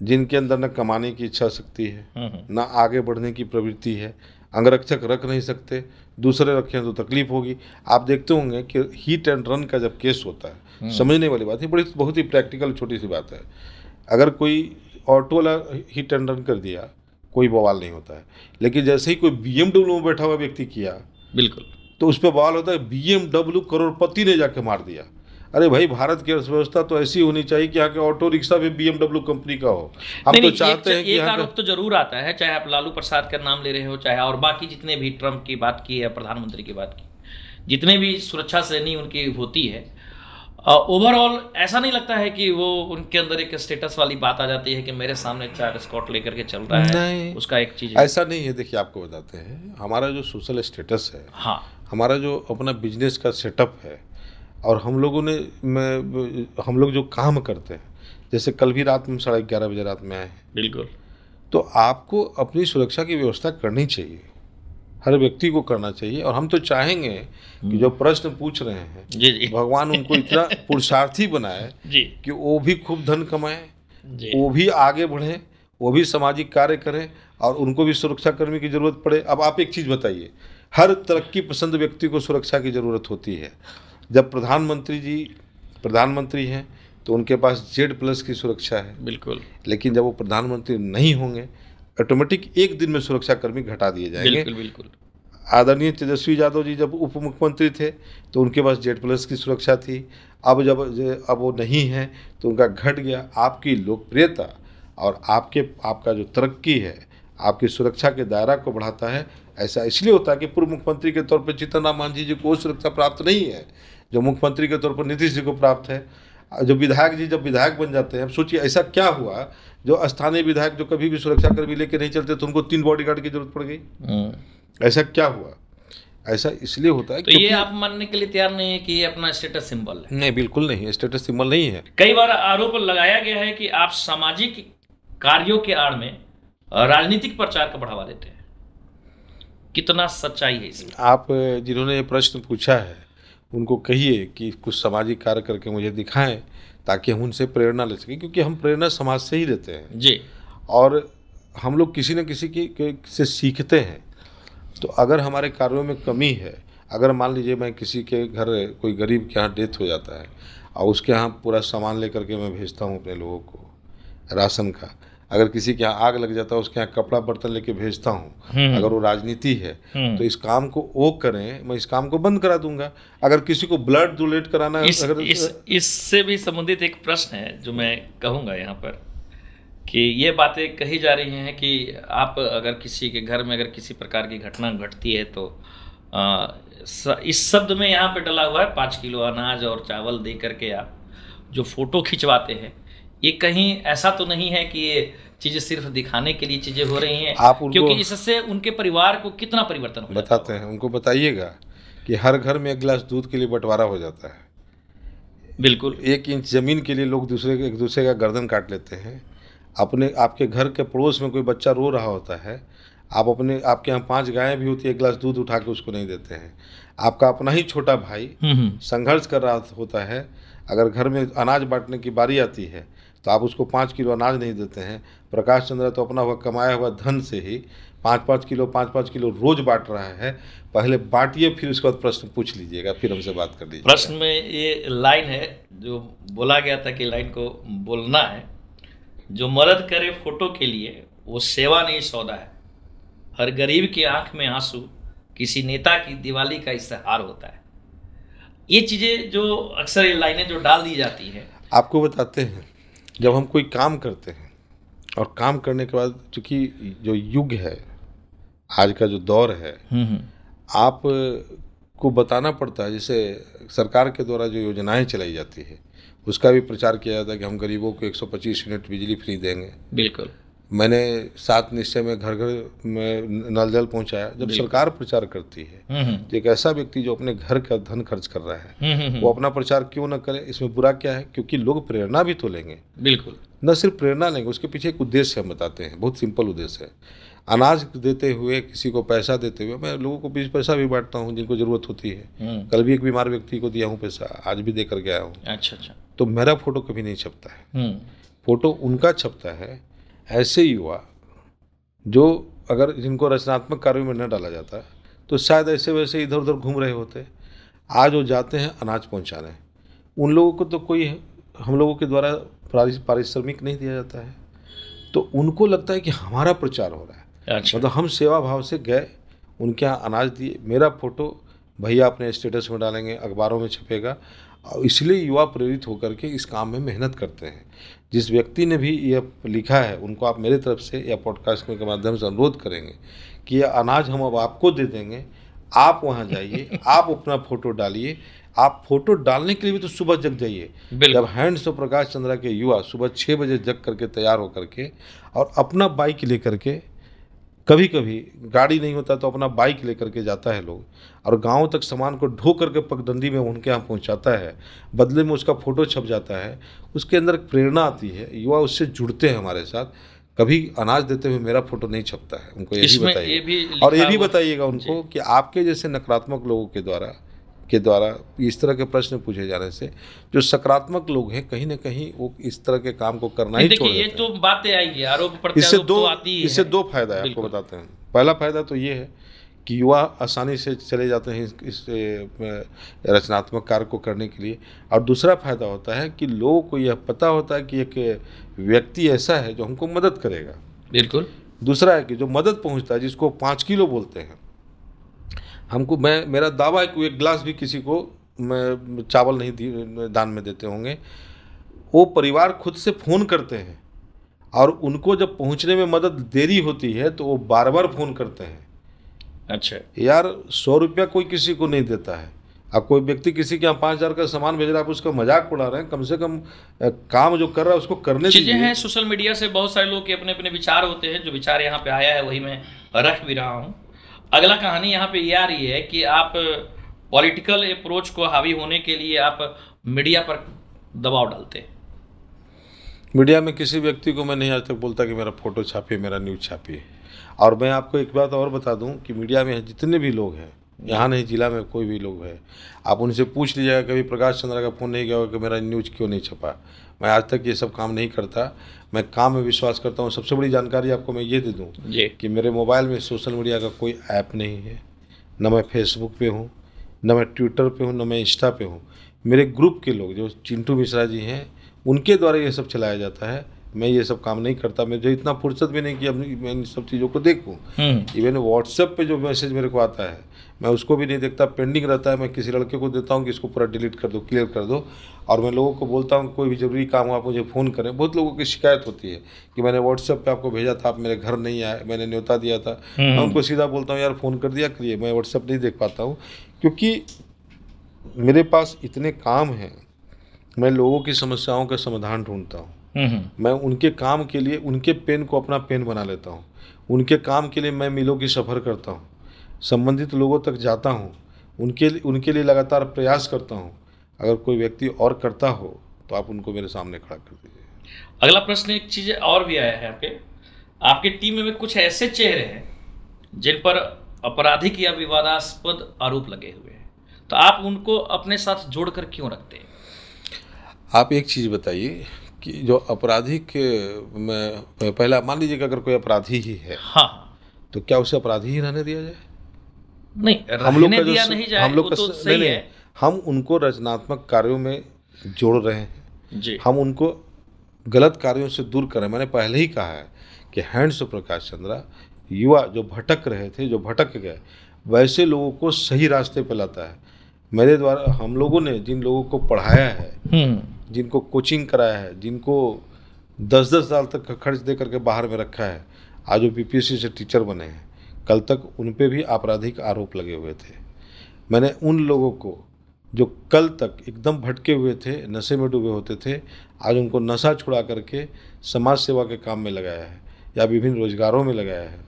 जिनके अंदर न कमाने की इच्छा शक्ति है, न आगे बढ़ने की प्रवृत्ति है। अंगरक्षक रख नहीं सकते, दूसरे रखें तो तकलीफ होगी। आप देखते होंगे कि हिट एंड रन का जब केस होता है, समझने वाली बात है, बड़ी बहुत ही प्रैक्टिकल छोटी सी बात है। अगर कोई ऑटो वाला हिट एंड रन कर दिया कोई बवाल नहीं होता है, लेकिन जैसे ही कोई BMW में बैठा हुआ व्यक्ति किया बिल्कुल तो उस पर बवाल होता है, BMW करोड़पति ने जाके मार दिया। अरे भाई, भारत की अर्थव्यवस्था तो ऐसी होनी चाहिए कि यहाँ के ऑटो रिक्शा भी BMW कंपनी का हो। हम तो चाहते हैं कि एक आरोप तो जरूर आता है, चाहे आप लालू प्रसाद का नाम ले रहे हो, चाहे और बाकी जितने भी, ट्रम्प की बात की है, प्रधानमंत्री की बात की, जितने भी सुरक्षा श्रेणी उनकी होती है, ओवरऑल ऐसा नहीं लगता है कि वो उनके अंदर एक स्टेटस वाली बात आ जाती है कि मेरे सामने 4 स्कॉट लेकर के चल रहा है? नहीं, उसका एक चीज ऐसा नहीं है। देखिए आपको बताते हैं, हमारा जो सोशल स्टेटस है, हाँ, हमारा जो अपना बिजनेस का सेटअप है, और हम लोगों ने हम लोग जो काम करते हैं, जैसे कल भी रात में 11:30 बजे रात में आए हैं, बिल्कुल, तो आपको अपनी सुरक्षा की व्यवस्था करनी चाहिए, हर व्यक्ति को करना चाहिए। और हम तो चाहेंगे कि जो प्रश्न पूछ रहे हैं, जी जी, भगवान उनको इतना पुरुषार्थी बनाए जी कि वो भी खूब धन कमाएं, वो भी आगे बढ़ें, वो भी सामाजिक कार्य करें, और उनको भी सुरक्षा कर्मी की जरूरत पड़े। अब आप एक चीज़ बताइए, हर तरक्की पसंद व्यक्ति को सुरक्षा की जरूरत होती है। जब प्रधानमंत्री जी प्रधानमंत्री हैं तो उनके पास Z+ की सुरक्षा है, बिल्कुल, लेकिन जब वो प्रधानमंत्री नहीं होंगे ऑटोमेटिक एक दिन में सुरक्षा कर्मी घटा दिए जाएंगे। बिल्कुल बिल्कुल। आदरणीय तेजस्वी यादव जी जब उप मुख्यमंत्री थे तो उनके पास Z+ की सुरक्षा थी। अब वो नहीं है तो उनका घट गया। आपकी लोकप्रियता और आपका जो तरक्की है आपकी सुरक्षा के दायरा को बढ़ाता है। ऐसा इसलिए होता है कि पूर्व मुख्यमंत्री के तौर पर जीतन राम मांझी जी को सुरक्षा प्राप्त नहीं है जो मुख्यमंत्री के तौर पर नीतीश जी को प्राप्त है। जो विधायक जी जब विधायक बन जाते हैं, अब सोचिए ऐसा क्या हुआ, जो स्थानीय विधायक जो कभी भी सुरक्षा कर्मी लेके नहीं चलते तो उनको 3 बॉडीगार्ड की जरूरत पड़ गई। ऐसा क्या हुआ? ऐसा इसलिए होता है। तो ये आप मानने के लिए तैयार नहीं है कि ये अपना स्टेटस सिंबल है? नहीं, बिल्कुल नहीं, स्टेटस सिंबल नहीं है। कई बार आरोप लगाया गया है कि आप सामाजिक कार्यों के आड़ में राजनीतिक प्रचार का बढ़ावा देते हैं, कितना सच्चाई है इसमें? आप जिन्होंने ये प्रश्न पूछा है उनको कहिए कि कुछ सामाजिक कार्य करके मुझे दिखाएं ताकि हम उनसे प्रेरणा ले सकें, क्योंकि हम प्रेरणा समाज से ही लेते हैं जी, और हम लोग किसी न किसी से सीखते हैं। तो अगर हमारे कार्यों में कमी है, अगर मान लीजिए मैं किसी के घर कोई गरीब के यहाँ डेथ हो जाता है और उसके यहाँ पूरा सामान लेकर के मैं भेजता हूँ अपने लोगों को राशन का, अगर किसी के यहाँ आग लग जाता है उसके यहाँ कपड़ा बर्तन लेके भेजता हूँ, अगर वो राजनीति है तो इस काम को वो करें, मैं इस काम को बंद करा दूंगा। अगर किसी को ब्लड डोनेट कराना है, अगर इससे भी संबंधित एक प्रश्न है जो मैं कहूँगा यहाँ पर कि ये बातें कही जा रही हैं कि आप अगर किसी के घर में अगर किसी प्रकार की घटना घटती है तो इस शब्द में यहाँ पे डला हुआ है 5 किलो अनाज और चावल दे करके आप जो फोटो खिंचवाते हैं, ये कहीं ऐसा तो नहीं है कि ये चीज़ें सिर्फ दिखाने के लिए चीज़ें हो रही हैं? क्योंकि इससे उनके परिवार को कितना परिवर्तन हो बताते हैं, उनको बताइएगा कि हर घर में 1 गिलास दूध के लिए बंटवारा हो जाता है। बिल्कुल, 1 इंच ज़मीन के लिए लोग एक दूसरे का गर्दन काट लेते हैं। आपके घर के पड़ोस में कोई बच्चा रो रहा होता है, आपके यहाँ 5 गायें भी होती है, 1 गिलास दूध उठा के उसको नहीं देते हैं। आपका अपना ही छोटा भाई संघर्ष कर रहा होता है, अगर घर में अनाज बांटने की बारी आती है तो आप उसको 5 किलो अनाज नहीं देते हैं। प्रकाश चंद्र तो अपना हुआ कमाया हुआ धन से ही 5-5 किलो रोज बांट रहा है। पहले बांटिए, फिर उसके बाद प्रश्न पूछ लीजिएगा, फिर हमसे बात कर लीजिएगा। प्रश्न में ये लाइन है जो बोला गया था कि लाइन को बोलना है, जो मदद करे फोटो के लिए वो सेवा नहीं सौदा है, हर गरीब की आंख में आंसू किसी नेता की दिवाली का इश्तेहार होता है। ये चीज़ें जो अक्सर ये लाइनें जो डाल दी जाती है। आपको बताते हैं, जब हम कोई काम करते हैं और काम करने के बाद, चूंकि जो युग है, आज का जो दौर है, आप को बताना पड़ता है। जैसे सरकार के द्वारा जो योजनाएं चलाई जाती है उसका भी प्रचार किया जाता है कि हम गरीबों को 125 यूनिट बिजली फ्री देंगे। बिल्कुल। मैंने 7 निश्चय में घर घर में नल जल पहुंचाया। जब सरकार प्रचार करती है तो एक ऐसा व्यक्ति जो अपने घर का धन खर्च कर रहा है वो अपना प्रचार क्यों ना करे? इसमें बुरा क्या है? क्योंकि लोग प्रेरणा भी तो लेंगे। बिल्कुल। न सिर्फ प्रेरणा लेंगे, उसके पीछे एक उद्देश्य हम बताते हैं, बहुत सिंपल उद्देश्य है। अनाज देते हुए, किसी को पैसा देते हुए, मैं लोगों को 20 पैसा भी बांटता हूँ जिनको ज़रूरत होती है। कल भी एक बीमार व्यक्ति को दिया हूँ पैसा, आज भी दे कर गया हूँ। अच्छा। तो मेरा फोटो कभी नहीं छपता है, फोटो उनका छपता है ऐसे युवा जो अगर जिनको रचनात्मक कार्यों में न डाला जाता तो शायद ऐसे वैसे इधर उधर घूम रहे होते। आज वो जाते हैं अनाज पहुँचाने, उन लोगों को तो कोई हम लोगों के द्वारा पारिश्रमिक नहीं दिया जाता है, तो उनको लगता है कि हमारा प्रचार हो रहा है। अच्छा। मतलब हम सेवा भाव से गए, उनके यहाँ अनाज दिए, मेरा फोटो भैया अपने स्टेटस में डालेंगे, अखबारों में छपेगा, और इसलिए युवा प्रेरित होकर के इस काम में मेहनत करते हैं। जिस व्यक्ति ने भी यह लिखा है उनको आप मेरे तरफ से या पॉडकास्ट के माध्यम से अनुरोध करेंगे कि यह अनाज हम अब आपको दे देंगे, आप वहाँ जाइए, आप अपना फोटो डालिए। आप फोटो डालने के लिए भी तो सुबह जग जाइए। जब हैंड्स ऑफ प्रकाश चंद्रा के युवा सुबह 6 बजे जग करके तैयार होकर के और अपना बाइक लेकर के, कभी कभी गाड़ी नहीं होता तो अपना बाइक लेकर के जाता है लोग, और गांव तक सामान को ढो करके पगडंडी में उनके यहाँ पहुंचाता है, बदले में उसका फोटो छप जाता है, उसके अंदर प्रेरणा आती है, युवा उससे जुड़ते हैं हमारे साथ। कभी अनाज देते हुए मेरा फोटो नहीं छपता है, उनको यही बताइए। और ये भी बताइएगा उनको कि आपके जैसे नकारात्मक लोगों के द्वारा इस तरह के प्रश्न पूछे जाने से जो सकारात्मक लोग हैं कहीं ना कहीं वो इस तरह के काम को करना ही छोड़ देते हैं। ये तो बातें आएगी, आरोप प्रत्यारोप तो आती ही है। इससे 2 फायदा है, आपको बताते हैं। पहला फायदा तो ये है कि युवा आसानी से चले जाते हैं इस रचनात्मक कार्य को करने के लिए, और दूसरा फायदा होता है कि लोगों को यह पता होता है कि एक व्यक्ति ऐसा है जो हमको मदद करेगा। बिल्कुल। दूसरा है कि जो मदद पहुंचता है, जिसको 5 किलो बोलते हैं, हमको मेरा दावा है कि एक गिलास भी किसी को मैं चावल नहीं दान में देते होंगे। वो परिवार खुद से फ़ोन करते हैं और उनको जब पहुंचने में मदद देरी होती है तो वो बार बार फ़ोन करते हैं। अच्छा यार, 100 रुपया कोई किसी को नहीं देता है। अब कोई व्यक्ति किसी के यहाँ 5,000 का सामान भेज रहा है, आप उसका मजाक उड़ा रहे हैं, कम से कम काम जो कर रहा है उसको करने दीजिए। चीज़ें हैं सोशल मीडिया से बहुत सारे लोग के अपने अपने विचार होते हैं, जो विचार यहाँ पे आया है वही मैं रख भी रहा हूँ। अगला कहानी यहाँ पे ये आ रही है कि आप पॉलिटिकल अप्रोच को हावी होने के लिए आप मीडिया पर दबाव डालते हैं। मीडिया में किसी व्यक्ति को मैं नहीं आज तक बोलता कि मेरा फोटो छापिए, मेरा न्यूज़ छापिए। और मैं आपको एक बात और बता दूं कि मीडिया में जितने भी लोग हैं, यहाँ नहीं जिला में कोई भी लोग हैं, आप उनसे पूछ लीजिएगा कभी प्रकाश चंद्रा का फ़ोन नहीं गया होगा कि मेरा न्यूज़ क्यों नहीं छपा। मैं आज तक ये सब काम नहीं करता, मैं काम में विश्वास करता हूँ। सबसे बड़ी जानकारी आपको मैं ये दे दूँ कि मेरे मोबाइल में सोशल मीडिया का कोई ऐप नहीं है, न मैं फेसबुक पे हूँ, न मैं ट्विटर पे हूँ, न मैं इंस्टा पे हूँ। मेरे ग्रुप के लोग जो चिंटू मिश्रा जी हैं उनके द्वारा ये सब चलाया जाता है। मैं ये सब काम नहीं करता, मुझे इतना फुर्सत भी नहीं कि अपनी मैं इन सब चीज़ों को देखूं। इवन व्हाट्सएप पे जो मैसेज मेरे को आता है मैं उसको भी नहीं देखता, पेंडिंग रहता है। मैं किसी लड़के को देता हूँ कि इसको पूरा डिलीट कर दो, क्लियर कर दो। और मैं लोगों को बोलता हूँ कोई भी ज़रूरी काम हो आप मुझे फ़ोन करें। बहुत लोगों की शिकायत होती है कि मैंने व्हाट्सएप पे आपको भेजा था, आप मेरे घर नहीं आए, मैंने न्योता दिया था। मैं उनको सीधा बोलता हूँ यार फ़ोन कर दिया करिए, मैं व्हाट्सएप नहीं देख पाता हूँ क्योंकि मेरे पास इतने काम हैं। मैं लोगों की समस्याओं का समाधान ढूंढता हूँ। मैं उनके काम के लिए उनके पेन को अपना पेन बना लेता हूँ। उनके काम के लिए मैं मिलों की सफ़र करता हूँ, संबंधित लोगों तक जाता हूँ, उनके लिए लगातार प्रयास करता हूँ। अगर कोई व्यक्ति और करता हो तो आप उनको मेरे सामने खड़ा कर दीजिए। अगला प्रश्न एक चीज़ और भी आया है आपके टीम में कुछ ऐसे चेहरे हैं जिन पर आपराधिक या विवादास्पद आरोप लगे हुए हैं, तो आप उनको अपने साथ जोड़कर क्यों रखते हैं? आप एक चीज़ बताइए कि जो आपराधिक में पहला मान लीजिए कि अगर कोई अपराधी ही है, हाँ, तो क्या उसे अपराधी ही रहने दिया जाए? नहीं, रहने दिया नहीं जाए, हम लोग वो तो सही है। हम उनको रचनात्मक कार्यों में जोड़ रहे हैं जी। हम उनको गलत कार्यों से दूर करें। मैंने पहले ही कहा है कि हैंड्स ऑफ प्रकाश चंद्रा युवा जो भटक रहे थे, जो भटक गए, वैसे लोगों को सही रास्ते पर लाता है। मेरे द्वारा हम लोगों ने जिन लोगों को पढ़ाया है, जिनको कोचिंग कराया है, जिनको 10-10 साल तक खर्च दे करके बाहर में रखा है, आज वो बीपीएससी से टीचर बने हैं, कल तक उन पे भी आपराधिक आरोप लगे हुए थे। मैंने उन लोगों को जो कल तक एकदम भटके हुए थे, नशे में डूबे होते थे, आज उनको नशा छुड़ा करके समाज सेवा के काम में लगाया है या विभिन्न रोजगारों में लगाया है।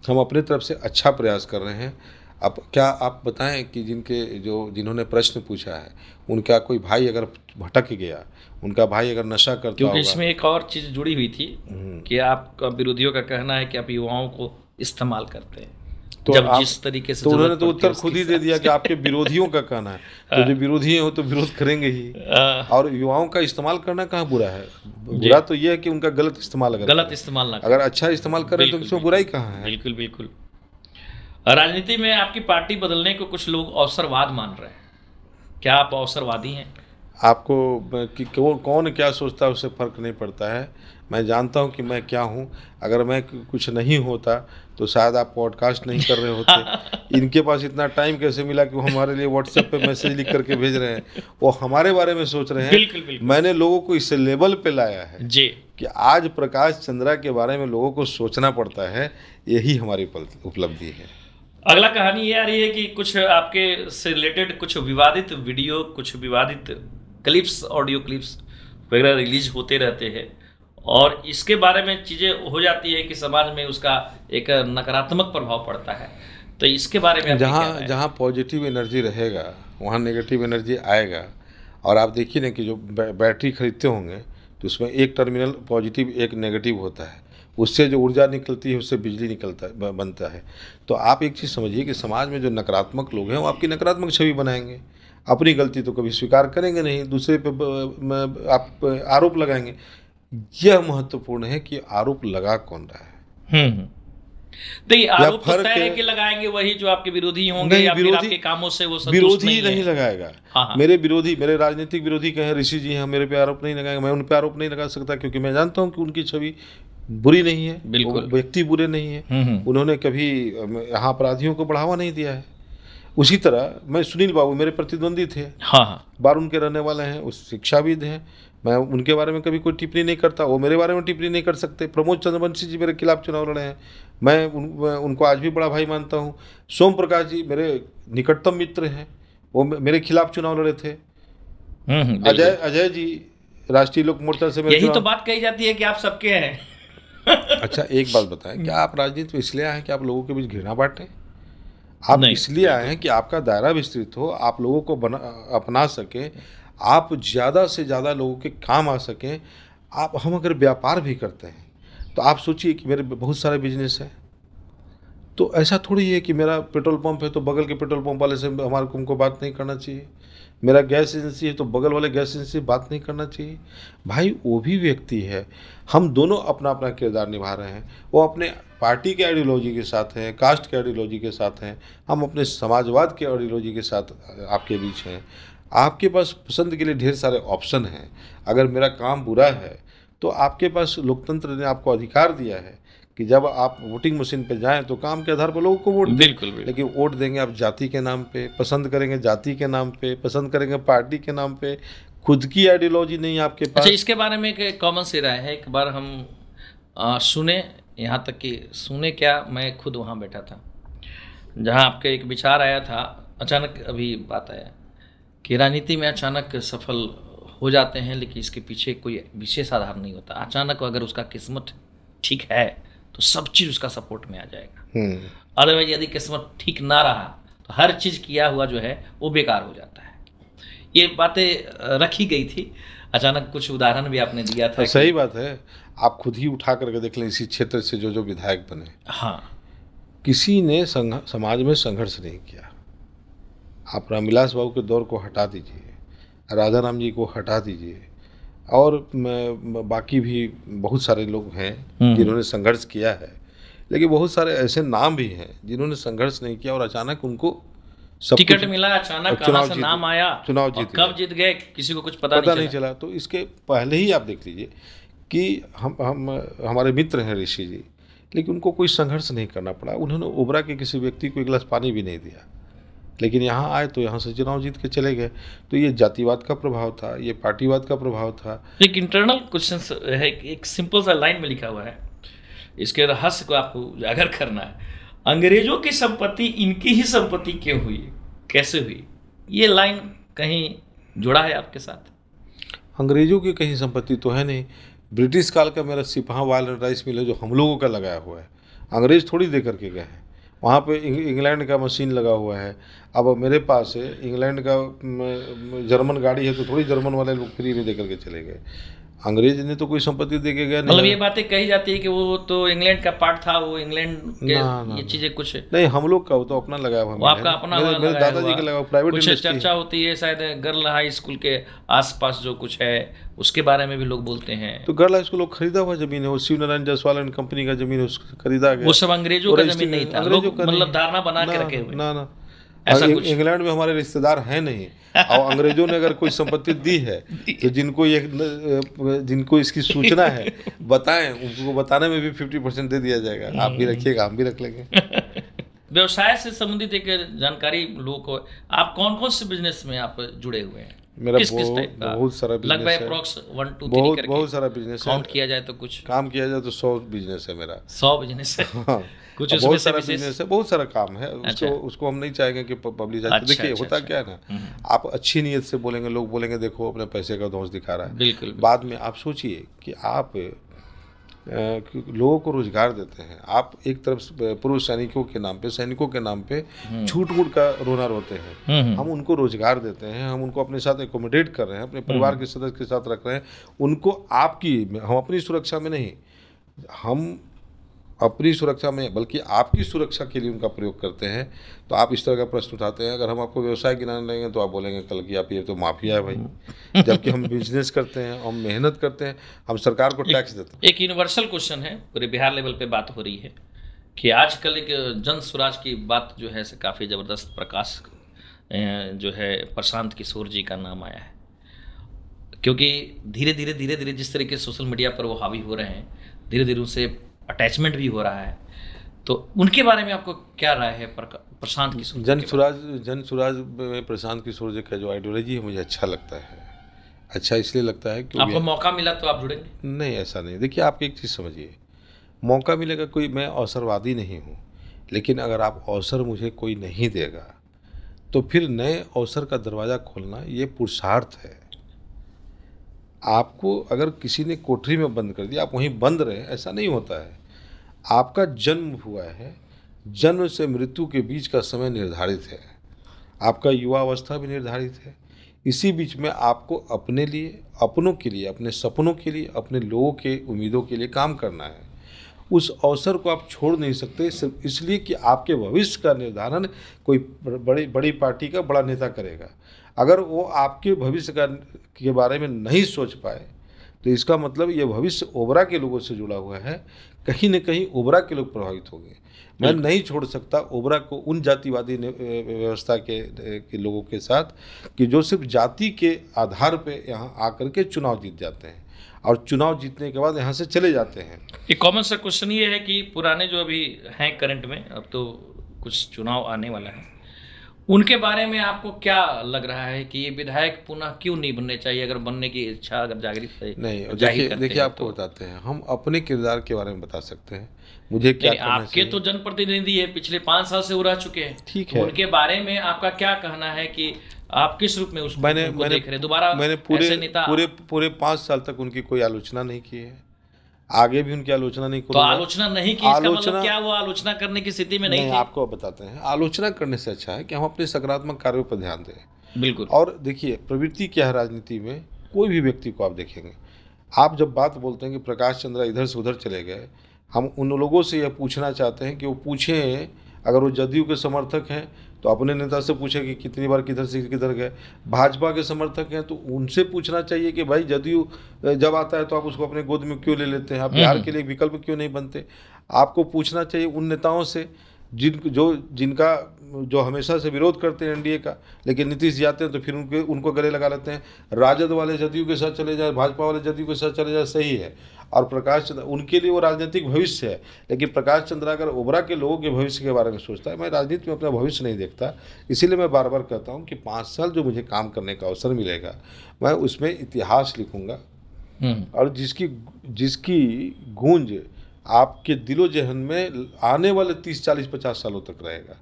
हम अपने तरफ से अच्छा प्रयास कर रहे हैं। अब क्या आप बताएं कि जिन्होंने प्रश्न पूछा है, उनका कोई भाई अगर भटक गया, उनका भाई अगर नशा करता क्योंकि होगा, इसमें एक और चीज़ जुड़ी हुई थी कि आपका विरोधियों का कहना है कि आप युवाओं को इस्तेमाल करते हैं, तो जब आप जिस तरीके से तो उन्होंने जरूरत तो पड़ती है उत्तर खुद उसके ही दे दिया कि आपके विरोधियों का कहना है, तो जो विरोधी हैं वो तो विरोध करेंगे ही। और युवाओं का इस्तेमाल करना कहाँ बुरा है? बुरा तो ये है कि उनका गलत इस्तेमाल अगर गलत इस्तेमाल ना करें। अगर अच्छा इस्तेमाल करें तो इसमें बुराई कहाँ है? बिल्कुल बिल्कुल। राजनीति में आपकी पार्टी बदलने को कुछ लोग अवसरवाद मान रहे हैं, क्या आप अवसरवादी हैं? आपको कि कौन क्या सोचता है उससे फ़र्क नहीं पड़ता है। मैं जानता हूँ कि मैं क्या हूँ। अगर मैं कुछ नहीं होता तो शायद आप पॉडकास्ट नहीं कर रहे होते। इनके पास इतना टाइम कैसे मिला कि वो हमारे लिए व्हाट्सएप पे मैसेज लिख करके भेज रहे हैं, वो हमारे बारे में सोच रहे हैं। बिल्कुल बिल्कुल। मैंने लोगों को इस लेवल पे लाया है जी कि आज प्रकाश चंद्रा के बारे में लोगों को सोचना पड़ता है। यही हमारी उपलब्धि है। अगला कहानी ये आ रही है कि कुछ आपके से रिलेटेड कुछ विवादित वीडियो, कुछ विवादित क्लिप्स, ऑडियो क्लिप्स वगैरह रिलीज होते रहते हैं और इसके बारे में चीज़ें हो जाती है कि समाज में उसका एक नकारात्मक प्रभाव पड़ता है। तो इसके बारे में जहाँ पॉजिटिव एनर्जी रहेगा वहाँ नेगेटिव एनर्जी आएगा। और आप देखिए ना कि जो बैटरी खरीदते होंगे तो उसमें एक टर्मिनल पॉजिटिव एक नेगेटिव होता है, उससे जो ऊर्जा निकलती है उससे बिजली बनता है। तो आप एक चीज़ समझिए कि समाज में जो नकारात्मक लोग हैं वो आपकी नकारात्मक छवि बनाएंगे, अपनी गलती तो कभी स्वीकार करेंगे नहीं, दूसरे पे आप आरोप लगाएंगे। यह महत्वपूर्ण है कि आरोप लगा कौन रहा है। देखिए आरोप तो तय है कि लगाएंगे वही जो आपके विरोधी होंगे या फिर आपके कामों से वो संतुष्ट नहीं लगाएगा। हाँ। मेरे राजनीतिक विरोधी कहें ऋषि जी हैं, मेरे पे आरोप नहीं लगाएंगे, मैं उन पे आरोप नहीं लगा सकता क्योंकि मैं जानता हूँ कि उनकी छवि बुरी नहीं है, बिल्कुल व्यक्ति बुरे नहीं है, उन्होंने कभी यहाँ अपराधियों को बढ़ावा नहीं दिया है। उसी तरह मैं सुनील बाबू मेरे प्रतिद्वंदी थे, हाँ, बारून के रहने वाले हैं, उस शिक्षाविद हैं, मैं उनके बारे में कभी कोई टिप्पणी नहीं करता, वो मेरे बारे में टिप्पणी नहीं कर सकते। प्रमोद चंद्रवंशी जी मेरे खिलाफ चुनाव लड़े हैं, मैं उनको आज भी बड़ा भाई मानता हूँ। सोम प्रकाश जी मेरे निकटतम मित्र हैं, वो मेरे खिलाफ चुनाव लड़े थे। अजय जी राष्ट्रीय लोक मोर्चा से यही तो बात कही जाती है कि आप सबके हैं। अच्छा एक बात बताएं, क्या आप राजनीति में इसलिए आए हैं कि आप लोगों के बीच घृणा बांटें? आप इसलिए आए हैं कि आपका दायरा विस्तृत हो, आप लोगों को अपना सकें, आप ज़्यादा से ज़्यादा लोगों के काम आ सकें। हम अगर व्यापार भी करते हैं तो आप सोचिए कि मेरे बहुत सारे बिजनेस हैं, तो ऐसा थोड़ी है कि मेरा पेट्रोल पंप है तो बगल के पेट्रोल पंप वाले से हमको बात नहीं करना चाहिए, मेरा गैस एजेंसी है तो बगल वाले गैस एजेंसी से बात नहीं करना चाहिए। भाई वो भी व्यक्ति है, हम दोनों अपना अपना किरदार निभा रहे हैं। वो अपने पार्टी के आइडियोलॉजी के साथ हैं, कास्ट के आइडियोलॉजी के साथ हैं, हम अपने समाजवाद के आइडियोलॉजी के साथ आपके बीच हैं। आपके पास पसंद के लिए ढेर सारे ऑप्शन हैं। अगर मेरा काम बुरा है तो आपके पास लोकतंत्र ने आपको अधिकार दिया है कि जब आप वोटिंग मशीन पे जाएं तो काम के आधार पर लोगों को वोट दें। बिल्कुल। लेकिन वोट देंगे आप जाति के नाम पे, पसंद करेंगे जाति के नाम पे, पसंद करेंगे पार्टी के नाम पे, खुद की आइडियोलॉजी नहीं आपके पास। अच्छा, इसके बारे में एक कॉमन सी राय है, एक बार हम सुने, यहाँ तक कि सुने क्या, मैं खुद वहाँ बैठा था जहाँ आपके एक विचार आया था। अचानक अभी बात आया कि राजनीति में अचानक सफल हो जाते हैं लेकिन इसके पीछे कोई विशेष आधार नहीं होता। अचानक अगर उसका किस्मत ठीक है तो सब चीज़ उसका सपोर्ट में आ जाएगा। अदरवाइज यदि किस्मत ठीक ना रहा तो हर चीज़ किया हुआ जो है वो बेकार हो जाता है। ये बातें रखी गई थी, अचानक कुछ उदाहरण भी आपने दिया था। सही बात है, आप खुद ही उठा करके देख लें, इसी क्षेत्र से जो विधायक बने, हाँ, किसी ने समाज में संघर्ष नहीं किया। आप रामविलास बाबू के दौर को हटा दीजिए, राधा राम जी को हटा दीजिए, और बाकी भी बहुत सारे लोग हैं जिन्होंने संघर्ष किया है, लेकिन बहुत सारे ऐसे नाम भी हैं जिन्होंने संघर्ष नहीं किया और अचानक उनको सब टिकट मिला, अचानक कहां से नाम आया, चुनाव जीत गए, कब जीत गए किसी को कुछ पता नहीं चला। तो इसके पहले ही आप देख लीजिए कि हम हमारे मित्र हैं ऋषि जी, लेकिन उनको कोई संघर्ष नहीं करना पड़ा। उन्होंने ओबरा के किसी व्यक्ति को एक गिलास पानी भी नहीं दिया, लेकिन यहाँ आए तो यहाँ से चुनाव जीत के चले गए। तो ये जातिवाद का प्रभाव था, ये पार्टीवाद का प्रभाव था। एक इंटरनल क्वेश्चन है, एक सिंपल सा लाइन में लिखा हुआ है, इसके रहस्य को आपको उजागर करना है। अंग्रेजों की संपत्ति इनकी ही संपत्ति क्यों हुई, कैसे हुई? ये लाइन कहीं जुड़ा है आपके साथ? अंग्रेजों की कहीं संपत्ति तो है नहीं। ब्रिटिश काल का मेरा सिपाहा वाल एंड राइस मिल है जो हम लोगों का लगाया हुआ है, अंग्रेज थोड़ी दे करके गए हैं। वहाँ पे इंग्लैंड का मशीन लगा हुआ है। अब मेरे पास है इंग्लैंड का जर्मन गाड़ी है, तो थोड़ी जर्मन वाले लोग फ्री में दे करके चले गए। अंग्रेज ने तो कोई संपत्ति दे के गया नहीं। मतलब ये बातें कही जाती है कि वो तो इंग्लैंड का पार्ट था, वो इंग्लैंड के ये चीजें कुछ नहीं, हम लोग का वो तो अपना लगाया हुआ, वो आपका अपना मेरे दादाजी का लगा हुआ, प्राइवेट कुछ चर्चा होती है शायद गर्ल हाई स्कूल के आसपास जो कुछ है उसके बारे में भी लोग बोलते हैं। तो गर्ल हाई स्कूल खरीदा हुआ जमीन है, वो शिव नारायण जायसवाल एंड कंपनी का जमीन है, उसको खरीदा गया। वो सब अंग्रेजों का जमीन नहीं था, लोग मतलब धारणा बना के रखे हुए। ना ऐसा कुछ इंग्लैंड में हमारे रिश्तेदार हैं नहीं। और अंग्रेजों ने अगर कोई संपत्ति दी है तो जिनको इसकी सूचना है बताएं, उनको बताने में भी 50% दे दिया जाएगा। आप भी रखिएगा, हम भी रख लेंगे। व्यवसाय से संबंधित एक जानकारी लोगों को, आप कौन कौन से बिजनेस में आप जुड़े हुए हैं? मेरा बहुत सारा बिजनेस लगभग है, अप्रॉक्स 1 2 3 करके बहुत सारा बिजनेस है। काउंट किया जाए तो कुछ काम किया जाए तो 100 बिजनेस है मेरा। 100 बिजनेस है। हाँ, कुछ बहुत सारा बिजनेस है, बहुत सारा काम है। अच्छा। उसको हम नहीं चाहेंगे कि पब्लिक अच्छा, देखिए अच्छा, होता अच्छा। क्या है ना, आप अच्छी नीयत से बोलेंगे, लोग बोलेंगे देखो अपने पैसे का धौंस दिखा रहा है। बिल्कुल। बाद में आप सोचिए कि आप लोगों को रोजगार देते हैं, आप एक तरफ पूर्व सैनिकों के नाम पे झूठ मूठ का रोना रोते हैं। हम उनको रोजगार देते हैं, हम उनको अपने साथ एकोमोडेट कर रहे हैं, अपने परिवार के सदस्य के साथ रख रहे हैं उनको। हम अपनी सुरक्षा में नहीं, हम अपनी सुरक्षा में बल्कि आपकी सुरक्षा के लिए उनका प्रयोग करते हैं। तो आप इस तरह का प्रश्न उठाते हैं। अगर हम आपको व्यवसाय गिनाने लगेंगे तो आप बोलेंगे कल की आप ये तो माफिया है भाई। जबकि हम बिजनेस करते हैं, हम मेहनत करते हैं, हम सरकार को टैक्स देते हैं। एक यूनिवर्सल क्वेश्चन है, पूरे बिहार लेवल पे बात हो रही है कि आजकल एक जन स्वराज की बात जो है से काफ़ी ज़बरदस्त प्रकाश जो है प्रशांत किशोर जी का नाम आया है, क्योंकि धीरे धीरे जिस तरीके सोशल मीडिया पर वो हावी हो रहे हैं, धीरे धीरे उनसे अटैचमेंट भी हो रहा है। तो उनके बारे में आपको क्या राय है? प्रशांत किशोर जन स्वराज में प्रशांत किशोर जी का जो आइडियोलॉजी है मुझे अच्छा लगता है। अच्छा इसलिए लगता है कि आपको मौका मिला तो आप जुड़ेंगे? नहीं, ऐसा नहीं। देखिए आप एक चीज़ समझिए, मौका मिलेगा, कोई मैं अवसरवादी नहीं हूँ, लेकिन अगर आप अवसर मुझे कोई नहीं देगा तो फिर नए अवसर का दरवाज़ा खोलना ये पुरुषार्थ है। आपको अगर किसी ने कोठरी में बंद कर दिया, आप वहीं बंद रहे, ऐसा नहीं होता है। आपका जन्म हुआ है, जन्म से मृत्यु के बीच का समय निर्धारित है, आपका युवा अवस्था भी निर्धारित है। इसी बीच में आपको अपने लिए, अपनों के लिए, अपने सपनों के लिए, अपने लोगों के उम्मीदों के लिए काम करना है। उस अवसर को आप छोड़ नहीं सकते, सिर्फ इसलिए कि आपके भविष्य का निर्धारण कोई बड़ी पार्टी का बड़ा नेता करेगा। अगर वो आपके भविष्य के बारे में नहीं सोच पाए तो इसका मतलब ये भविष्य ओबरा के लोगों से जुड़ा हुआ है, कहीं न कहीं ओबरा के लोग प्रभावित होंगे। मैं नहीं छोड़ सकता ओबरा को उन जातिवादी व्यवस्था के लोगों के साथ कि जो सिर्फ जाति के आधार पे यहाँ आकर के चुनाव जीत जाते हैं और चुनाव जीतने के बाद यहाँ से चले जाते हैं। एक कॉमन सा क्वेश्चन ये है कि पुराने जो अभी हैं करंट में, अब तो कुछ चुनाव आने वाला है, उनके बारे में आपको क्या लग रहा है कि ये विधायक पुनः क्यों नहीं बनने चाहिए? अगर बनने की इच्छा अगर जागृत है नहीं, देखिए आपको बताते हैं, हम अपने किरदार के बारे में बता सकते हैं। मुझे क्या करना आपके चाहिए? तो जनप्रतिनिधि है, पिछले 5 साल से वो रह चुके हैं, ठीक है। उनके बारे में आपका क्या कहना है कि आप किस रूप में उसको देख रहे हैं? दोबारा मैंने पूरे 5 साल तक उनकी कोई आलोचना नहीं की है, आगे भी उनकी आलोचना नहीं करूंगा। तो आलोचना नहीं की, इसका मतलब क्या वो आलोचना करने की स्थिति में नहीं थी? आपको बताते हैं, आलोचना करने से अच्छा है कि हम अपने सकारात्मक कार्यों पर ध्यान दें। बिल्कुल। और देखिए प्रवृत्ति क्या है राजनीति में, कोई भी व्यक्ति को आप देखेंगे, आप जब बात बोलते हैं कि प्रकाश चंद्रा इधर से उधर चले गए, हम उन लोगों से यह पूछना चाहते हैं कि वो पूछें, अगर वो जदयू के समर्थक हैं तो अपने नेता से पूछे कि कितनी बार किधर से किधर गए। भाजपा के समर्थक हैं तो उनसे पूछना चाहिए कि भाई जदयू जब आता है तो आप उसको अपने गोद में क्यों ले लेते हैं, आप बिहार के लिए विकल्प क्यों नहीं बनते। आपको पूछना चाहिए उन नेताओं से जिनका हमेशा से विरोध करते हैं एनडीए का, लेकिन नीतीश जाते हैं तो फिर उनको गले लगा लेते हैं। राजद वाले जदयू के साथ चले जाए, भाजपा वाले जदयू के साथ चले जाए, सही है। और प्रकाश चंद्र उनके लिए वो राजनीतिक भविष्य है। लेकिन प्रकाश चंद्र अगर ओबरा के लोगों के भविष्य के बारे में सोचता है, मैं राजनीति में अपना भविष्य नहीं देखता। इसीलिए मैं बार बार कहता हूँ कि 5 साल जो मुझे काम करने का अवसर मिलेगा, मैं उसमें इतिहास लिखूँगा, और जिसकी जिसकी गूंज आपके दिलो जहन में आने वाले 30, 40, 50 सालों तक रहेगा,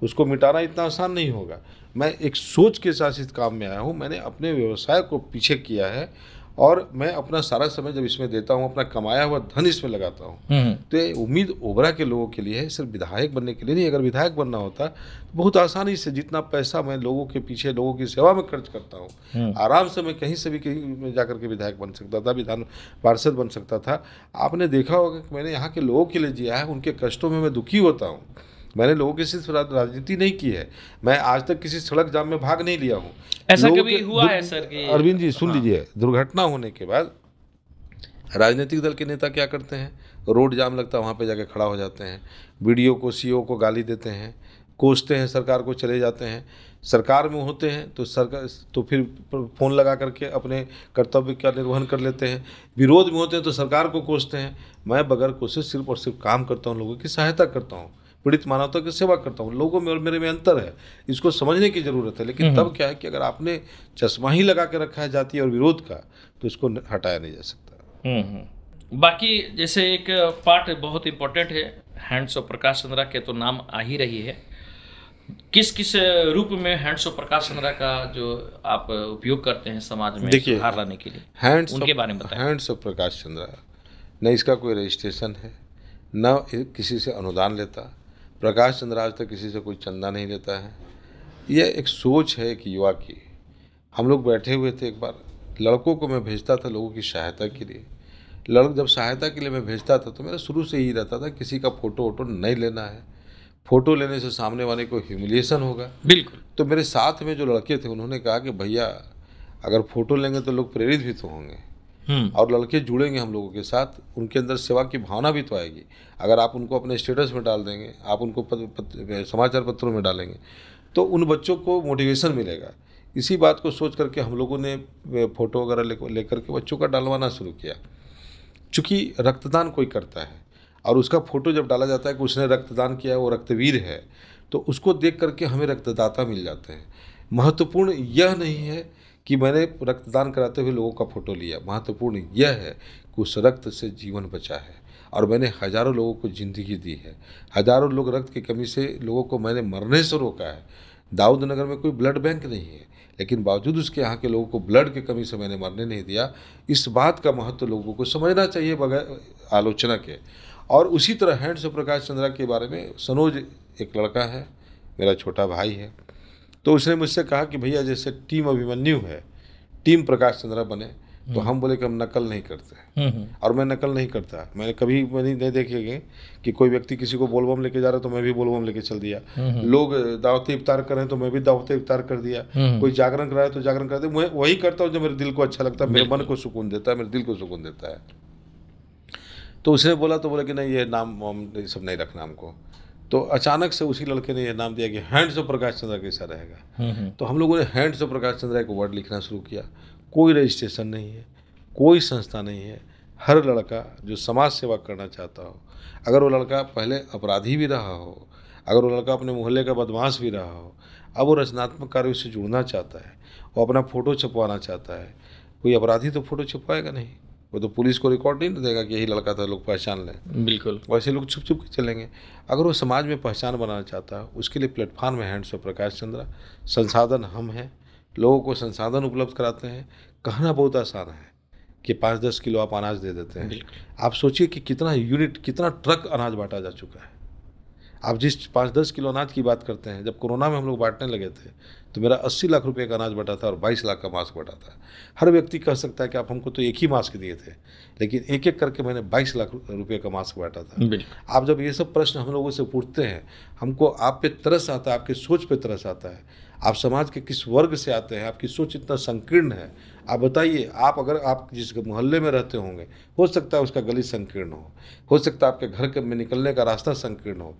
उसको मिटाना इतना आसान नहीं होगा। मैं एक सोच के साथ इस काम में आया हूँ, मैंने अपने व्यवसाय को पीछे किया है, और मैं अपना सारा समय जब इसमें देता हूँ, अपना कमाया हुआ धन इसमें लगाता हूँ। तो ये उम्मीद ओबरा के लोगों के लिए है, सिर्फ विधायक बनने के लिए नहीं। अगर विधायक बनना होता तो बहुत आसानी से जितना पैसा मैं लोगों के पीछे, लोगों की सेवा में खर्च करता हूँ, आराम से मैं कहीं से भी कहीं में जाकर के विधायक बन सकता था, विधान पार्षद बन सकता था। आपने देखा होगा कि मैंने यहाँ के लोगों के लिए जिया है, उनके कष्टों में मैं दुखी होता हूँ। मैंने लोगों के सिर्फ राजनीति नहीं की है, मैं आज तक किसी सड़क जाम में भाग नहीं लिया हूँ। ऐसा कभी हुआ है सर कि अरविंद जी सुन लीजिए, दुर्घटना होने के बाद राजनीतिक दल के नेता क्या करते हैं, रोड जाम लगता है वहाँ पे जाके खड़ा हो जाते हैं, वीडियो को, सीओ को गाली देते हैं, कोसते हैं सरकार को, चले जाते हैं। सरकार में होते हैं तो सरकार तो फिर फ़ोन लगा करके अपने कर्तव्य का निर्वहन कर लेते हैं, विरोध में होते हैं तो सरकार को कोसते हैं। मैं बगैर कोशिश सिर्फ और सिर्फ काम करता हूँ, लोगों की सहायता करता हूँ, पीड़ित मानवता की सेवा करता हूँ। लोगों में और मेरे में अंतर है, इसको समझने की ज़रूरत है। लेकिन तब क्या है कि अगर आपने चश्मा ही लगा के रखा है जाति और विरोध का, तो इसको हटाया नहीं जा सकता। बाकी जैसे एक पार्ट बहुत इम्पोर्टेंट है, हैंड्स ऑफ प्रकाश चंद्रा के तो नाम आ ही रही है। किस किस रूप में हैंड्स ऑफ प्रकाश चंद्रा का जो आप उपयोग करते हैं समाज में सुधार लाने के लिए, हैंड्स उनके बारे में बताएं। हैंड्स ऑफ प्रकाश चंद्रा, न इसका कोई रजिस्ट्रेशन है, न किसी से अनुदान लेता। प्रकाश चंद्र आज तक किसी से कोई चंदा नहीं लेता है। यह एक सोच है एक युवा की। हम लोग बैठे हुए थे, एक बार लड़कों को मैं भेजता था लोगों की सहायता के लिए। जब सहायता के लिए मैं भेजता था तो मेरा शुरू से ही रहता था किसी का फ़ोटो वोटो नहीं लेना है, फ़ोटो लेने से सामने वाले को ह्यूमिलिएशन होगा। बिल्कुल। तो मेरे साथ में जो लड़के थे उन्होंने कहा कि भैया अगर फ़ोटो लेंगे तो लोग प्रेरित भी तो होंगे, और लड़के जुड़ेंगे हम लोगों के साथ, उनके अंदर सेवा की भावना भी तो आएगी। अगर आप उनको अपने स्टेटस में डाल देंगे, आप उनको समाचार पत्रों में डालेंगे, तो उन बच्चों को मोटिवेशन मिलेगा। इसी बात को सोच करके हम लोगों ने फ़ोटो वगैरह लेकर के बच्चों का डालवाना शुरू किया। चूँकि रक्तदान कोई करता है और उसका फ़ोटो जब डाला जाता है कि उसने रक्तदान किया है, वो रक्तवीर है, तो उसको देख करके हमें रक्तदाता मिल जाते हैं। महत्वपूर्ण यह नहीं है कि मैंने रक्तदान कराते हुए लोगों का फ़ोटो लिया, महत्वपूर्ण यह है कि उस रक्त से जीवन बचा है, और मैंने हज़ारों लोगों को ज़िंदगी दी है। हज़ारों लोग रक्त की कमी से लोगों को मैंने मरने से रोका है। दाऊद नगर में कोई ब्लड बैंक नहीं है, लेकिन बावजूद उसके यहाँ के लोगों को ब्लड की कमी से मैंने मरने नहीं दिया। इस बात का महत्व लोगों को समझना चाहिए बगैर आलोचना के। और उसी तरह हैंड्स ऑफ प्रकाश चंद्रा के बारे में सनोज एक लड़का है, मेरा छोटा भाई है, तो उसने मुझसे कहा कि भैया जैसे टीम अभिमन्यु है, टीम प्रकाश चंद्रा बने। तो हम बोले कि हम नकल नहीं करते, और मैं नकल नहीं करता। मैंने कभी नहीं देखेंगे कि कोई व्यक्ति किसी को बोलबम लेके जा रहा है तो मैं भी बोलबम लेके चल दिया, लोग दावत इफ्तार कर रहे हैं तो मैं भी दावत इफ्तार कर दिया, कोई जागरण कर रहा है तो जागरण कर दिया। मैं वही करता हूँ जो मेरे दिल को अच्छा लगता है, मेरे मन को सुकून देता है, मेरे दिल को सुकून देता है। तो उसने बोला कि नहीं ये नाम सब नहीं रखना हमको। तो अचानक से उसी लड़के ने यह नाम दिया कि हैंड्स ऑफ प्रकाश चंद्रा कैसा रहेगा। तो हम लोगों ने हैंड्स ऑफ प्रकाश चंद्रा एक वर्ड लिखना शुरू किया। कोई रजिस्ट्रेशन नहीं है, कोई संस्था नहीं है। हर लड़का जो समाज सेवा करना चाहता हो, अगर वो लड़का पहले अपराधी भी रहा हो, अगर वो लड़का अपने मोहल्ले का बदमाश भी रहा हो, अब वो रचनात्मक कार्यों से जुड़ना चाहता है, वो अपना फ़ोटो छपवाना चाहता है। कोई अपराधी तो फ़ोटो छपवाएगा नहीं, वो तो पुलिस को रिकॉर्ड नहीं देगा कि यही लड़का था, लोग पहचान लें। बिल्कुल। वैसे लोग छुप छुप के चलेंगे। अगर वो समाज में पहचान बनाना चाहता है, उसके लिए प्लेटफॉर्म है हैंड्स ऑफ प्रकाश चंद्रा। संसाधन हम हैं, लोगों को संसाधन उपलब्ध कराते हैं। कहना बहुत आसान है कि 5-10 किलो आप अनाज दे देते हैं। आप सोचिए कि कितना यूनिट, कितना ट्रक अनाज बांटा जा चुका है। आप जिस 5-10 किलो अनाज की बात करते हैं, जब कोरोना में हम लोग बांटने लगे थे तो मेरा 80 लाख रुपए का अनाज बटा था और 22 लाख का मास्क बटा था। हर व्यक्ति कह सकता है कि आप हमको तो एक ही मास्क दिए थे, लेकिन एक एक करके मैंने 22 लाख रुपए का मास्क बांटा था। आप जब ये सब प्रश्न हम लोगों से पूछते हैं, हमको आप पे तरस आता है, आपकी सोच पे तरस आता है। आप समाज के किस वर्ग से आते हैं, आपकी सोच इतना संकीर्ण है। आप बताइए, आप जिस मोहल्ले में रहते होंगे, हो सकता है उसका गली संकीर्ण हो सकता है आपके घर में निकलने का रास्ता संकीर्ण हो,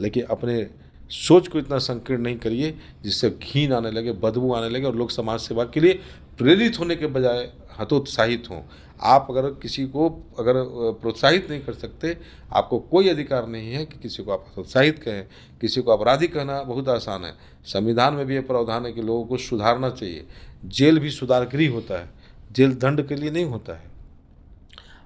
लेकिन अपने सोच को इतना संकीर्ण नहीं करिए जिससे घिन आने लगे, बदबू आने लगे और लोग समाज सेवा के लिए प्रेरित होने के बजाय हतोत्साहित हों। आप अगर किसी को अगर प्रोत्साहित नहीं कर सकते, आपको कोई अधिकार नहीं है कि किसी को आप प्रोत्साहित कहें। किसी को अपराधी कहना बहुत आसान है। संविधान में भी ये प्रावधान है कि लोगों को सुधारना चाहिए। जेल भी सुधार के लिए होता है, जेल दंड के लिए नहीं होता है।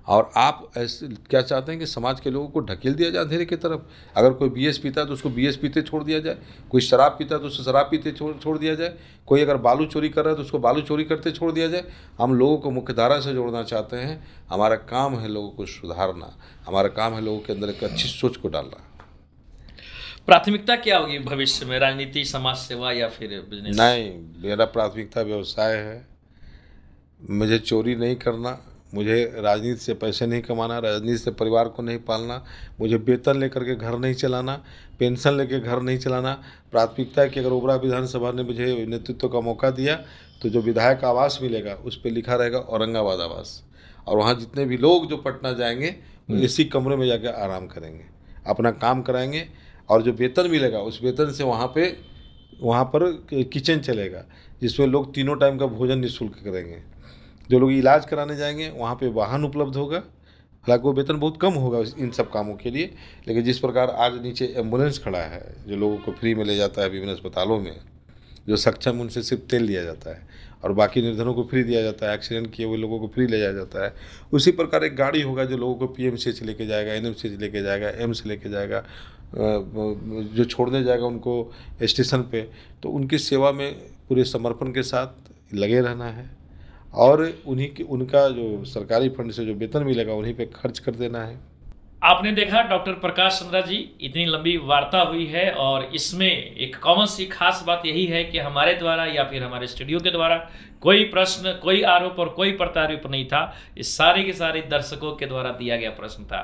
और आप ऐसे क्या चाहते हैं कि समाज के लोगों को ढकेल दिया जाए अंधेरे की तरफ? अगर कोई बीएस पीता है तो उसको बीएस पीते छोड़ दिया जाए, कोई शराब पीता है तो उसको शराब पीते छोड़ दिया जाए, कोई अगर बालू चोरी कर रहा है तो उसको बालू चोरी करते छोड़ दिया जाए। हम लोगों को मुख्यधारा से जोड़ना चाहते हैं। हमारा काम है लोगों को सुधारना, हमारा काम है लोगों के अंदर एक अच्छी सोच को डालना। प्राथमिकता क्या होगी भविष्य में, राजनीति, समाज सेवा या फिर बिजनेस? नहीं, मेरा प्राथमिकता व्यवसाय है। मुझे चोरी नहीं करना, मुझे राजनीति से पैसे नहीं कमाना, राजनीति से परिवार को नहीं पालना, मुझे वेतन लेकर के घर नहीं चलाना, पेंशन लेकर घर नहीं चलाना। प्राथमिकता है कि अगर ओबरा विधानसभा ने मुझे नेतृत्व का मौका दिया तो जो विधायक आवास मिलेगा उस पर लिखा रहेगा औरंगाबाद आवास, और वहाँ जितने भी लोग जो पटना जाएंगे वो इसी कमरे में जाकर आराम करेंगे, अपना काम कराएंगे, और जो वेतन मिलेगा उस वेतन से वहाँ पर किचन चलेगा जिसमें लोग तीनों टाइम का भोजन निःशुल्क करेंगे। जो लोग इलाज कराने जाएंगे वहाँ पे वाहन उपलब्ध होगा। हालांकि वो वेतन बहुत कम होगा इन सब कामों के लिए, लेकिन जिस प्रकार आज नीचे एम्बुलेंस खड़ा है जो लोगों को फ्री में ले जाता है विभिन्न अस्पतालों में, जो सक्षम उनसे सिर्फ तेल लिया जाता है और बाकी निर्धनों को फ्री दिया जाता है, एक्सीडेंट किए हुए लोगों को फ्री ले जाया जाता है। उसी प्रकार एक गाड़ी होगा जो लोगों को पीएमसीएच लेके जाएगा, एनएमसीएच लेके जाएगा, एम्स लेके जाएगा, जो छोड़ने जाएगा उनको स्टेशन पे, तो उनकी सेवा में पूरे समर्पण के साथ लगे रहना है और उनका जो सरकारी फंड से जो वेतन मिलेगा उन्हीं पे खर्च कर देना है। आपने देखा डॉक्टर प्रकाश चंद्रा जी, इतनी लंबी वार्ता हुई है और इसमें एक कॉमन सी खास बात यही है कि हमारे द्वारा या फिर हमारे स्टूडियो के द्वारा कोई प्रश्न, कोई आरोप और कोई प्रत्यारोप नहीं था। इस सारे के सारे दर्शकों के द्वारा दिया गया प्रश्न था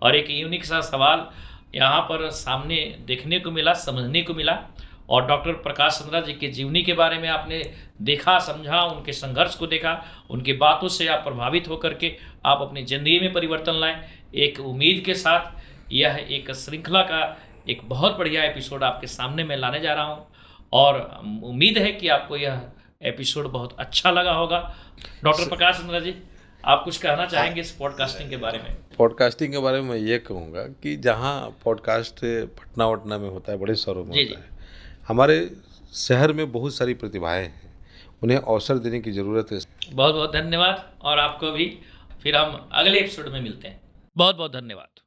और एक यूनिक सा सवाल यहाँ पर सामने देखने को मिला, समझने को मिला। और डॉक्टर प्रकाश चंद्रा जी के जीवनी के बारे में आपने देखा, समझा, उनके संघर्ष को देखा, उनकी बातों से आप प्रभावित होकर के आप अपनी ज़िंदगी में परिवर्तन लाएं। एक उम्मीद के साथ यह एक श्रृंखला का एक बहुत बढ़िया एपिसोड आपके सामने मैं लाने जा रहा हूं और उम्मीद है कि आपको यह एपिसोड बहुत अच्छा लगा होगा। डॉक्टर प्रकाश चंद्रा जी, आप कुछ कहना चाहेंगे इस पॉडकास्टिंग के बारे में? पॉडकास्टिंग के बारे में मैं ये कहूँगा कि जहाँ पॉडकास्ट पटना वटना में होता है, बड़े शहरों में होता है, हमारे शहर में बहुत सारी प्रतिभाएं हैं, उन्हें अवसर देने की ज़रूरत है। बहुत बहुत धन्यवाद और आपको भी। फिर हम अगले एपिसोड में मिलते हैं। बहुत बहुत धन्यवाद।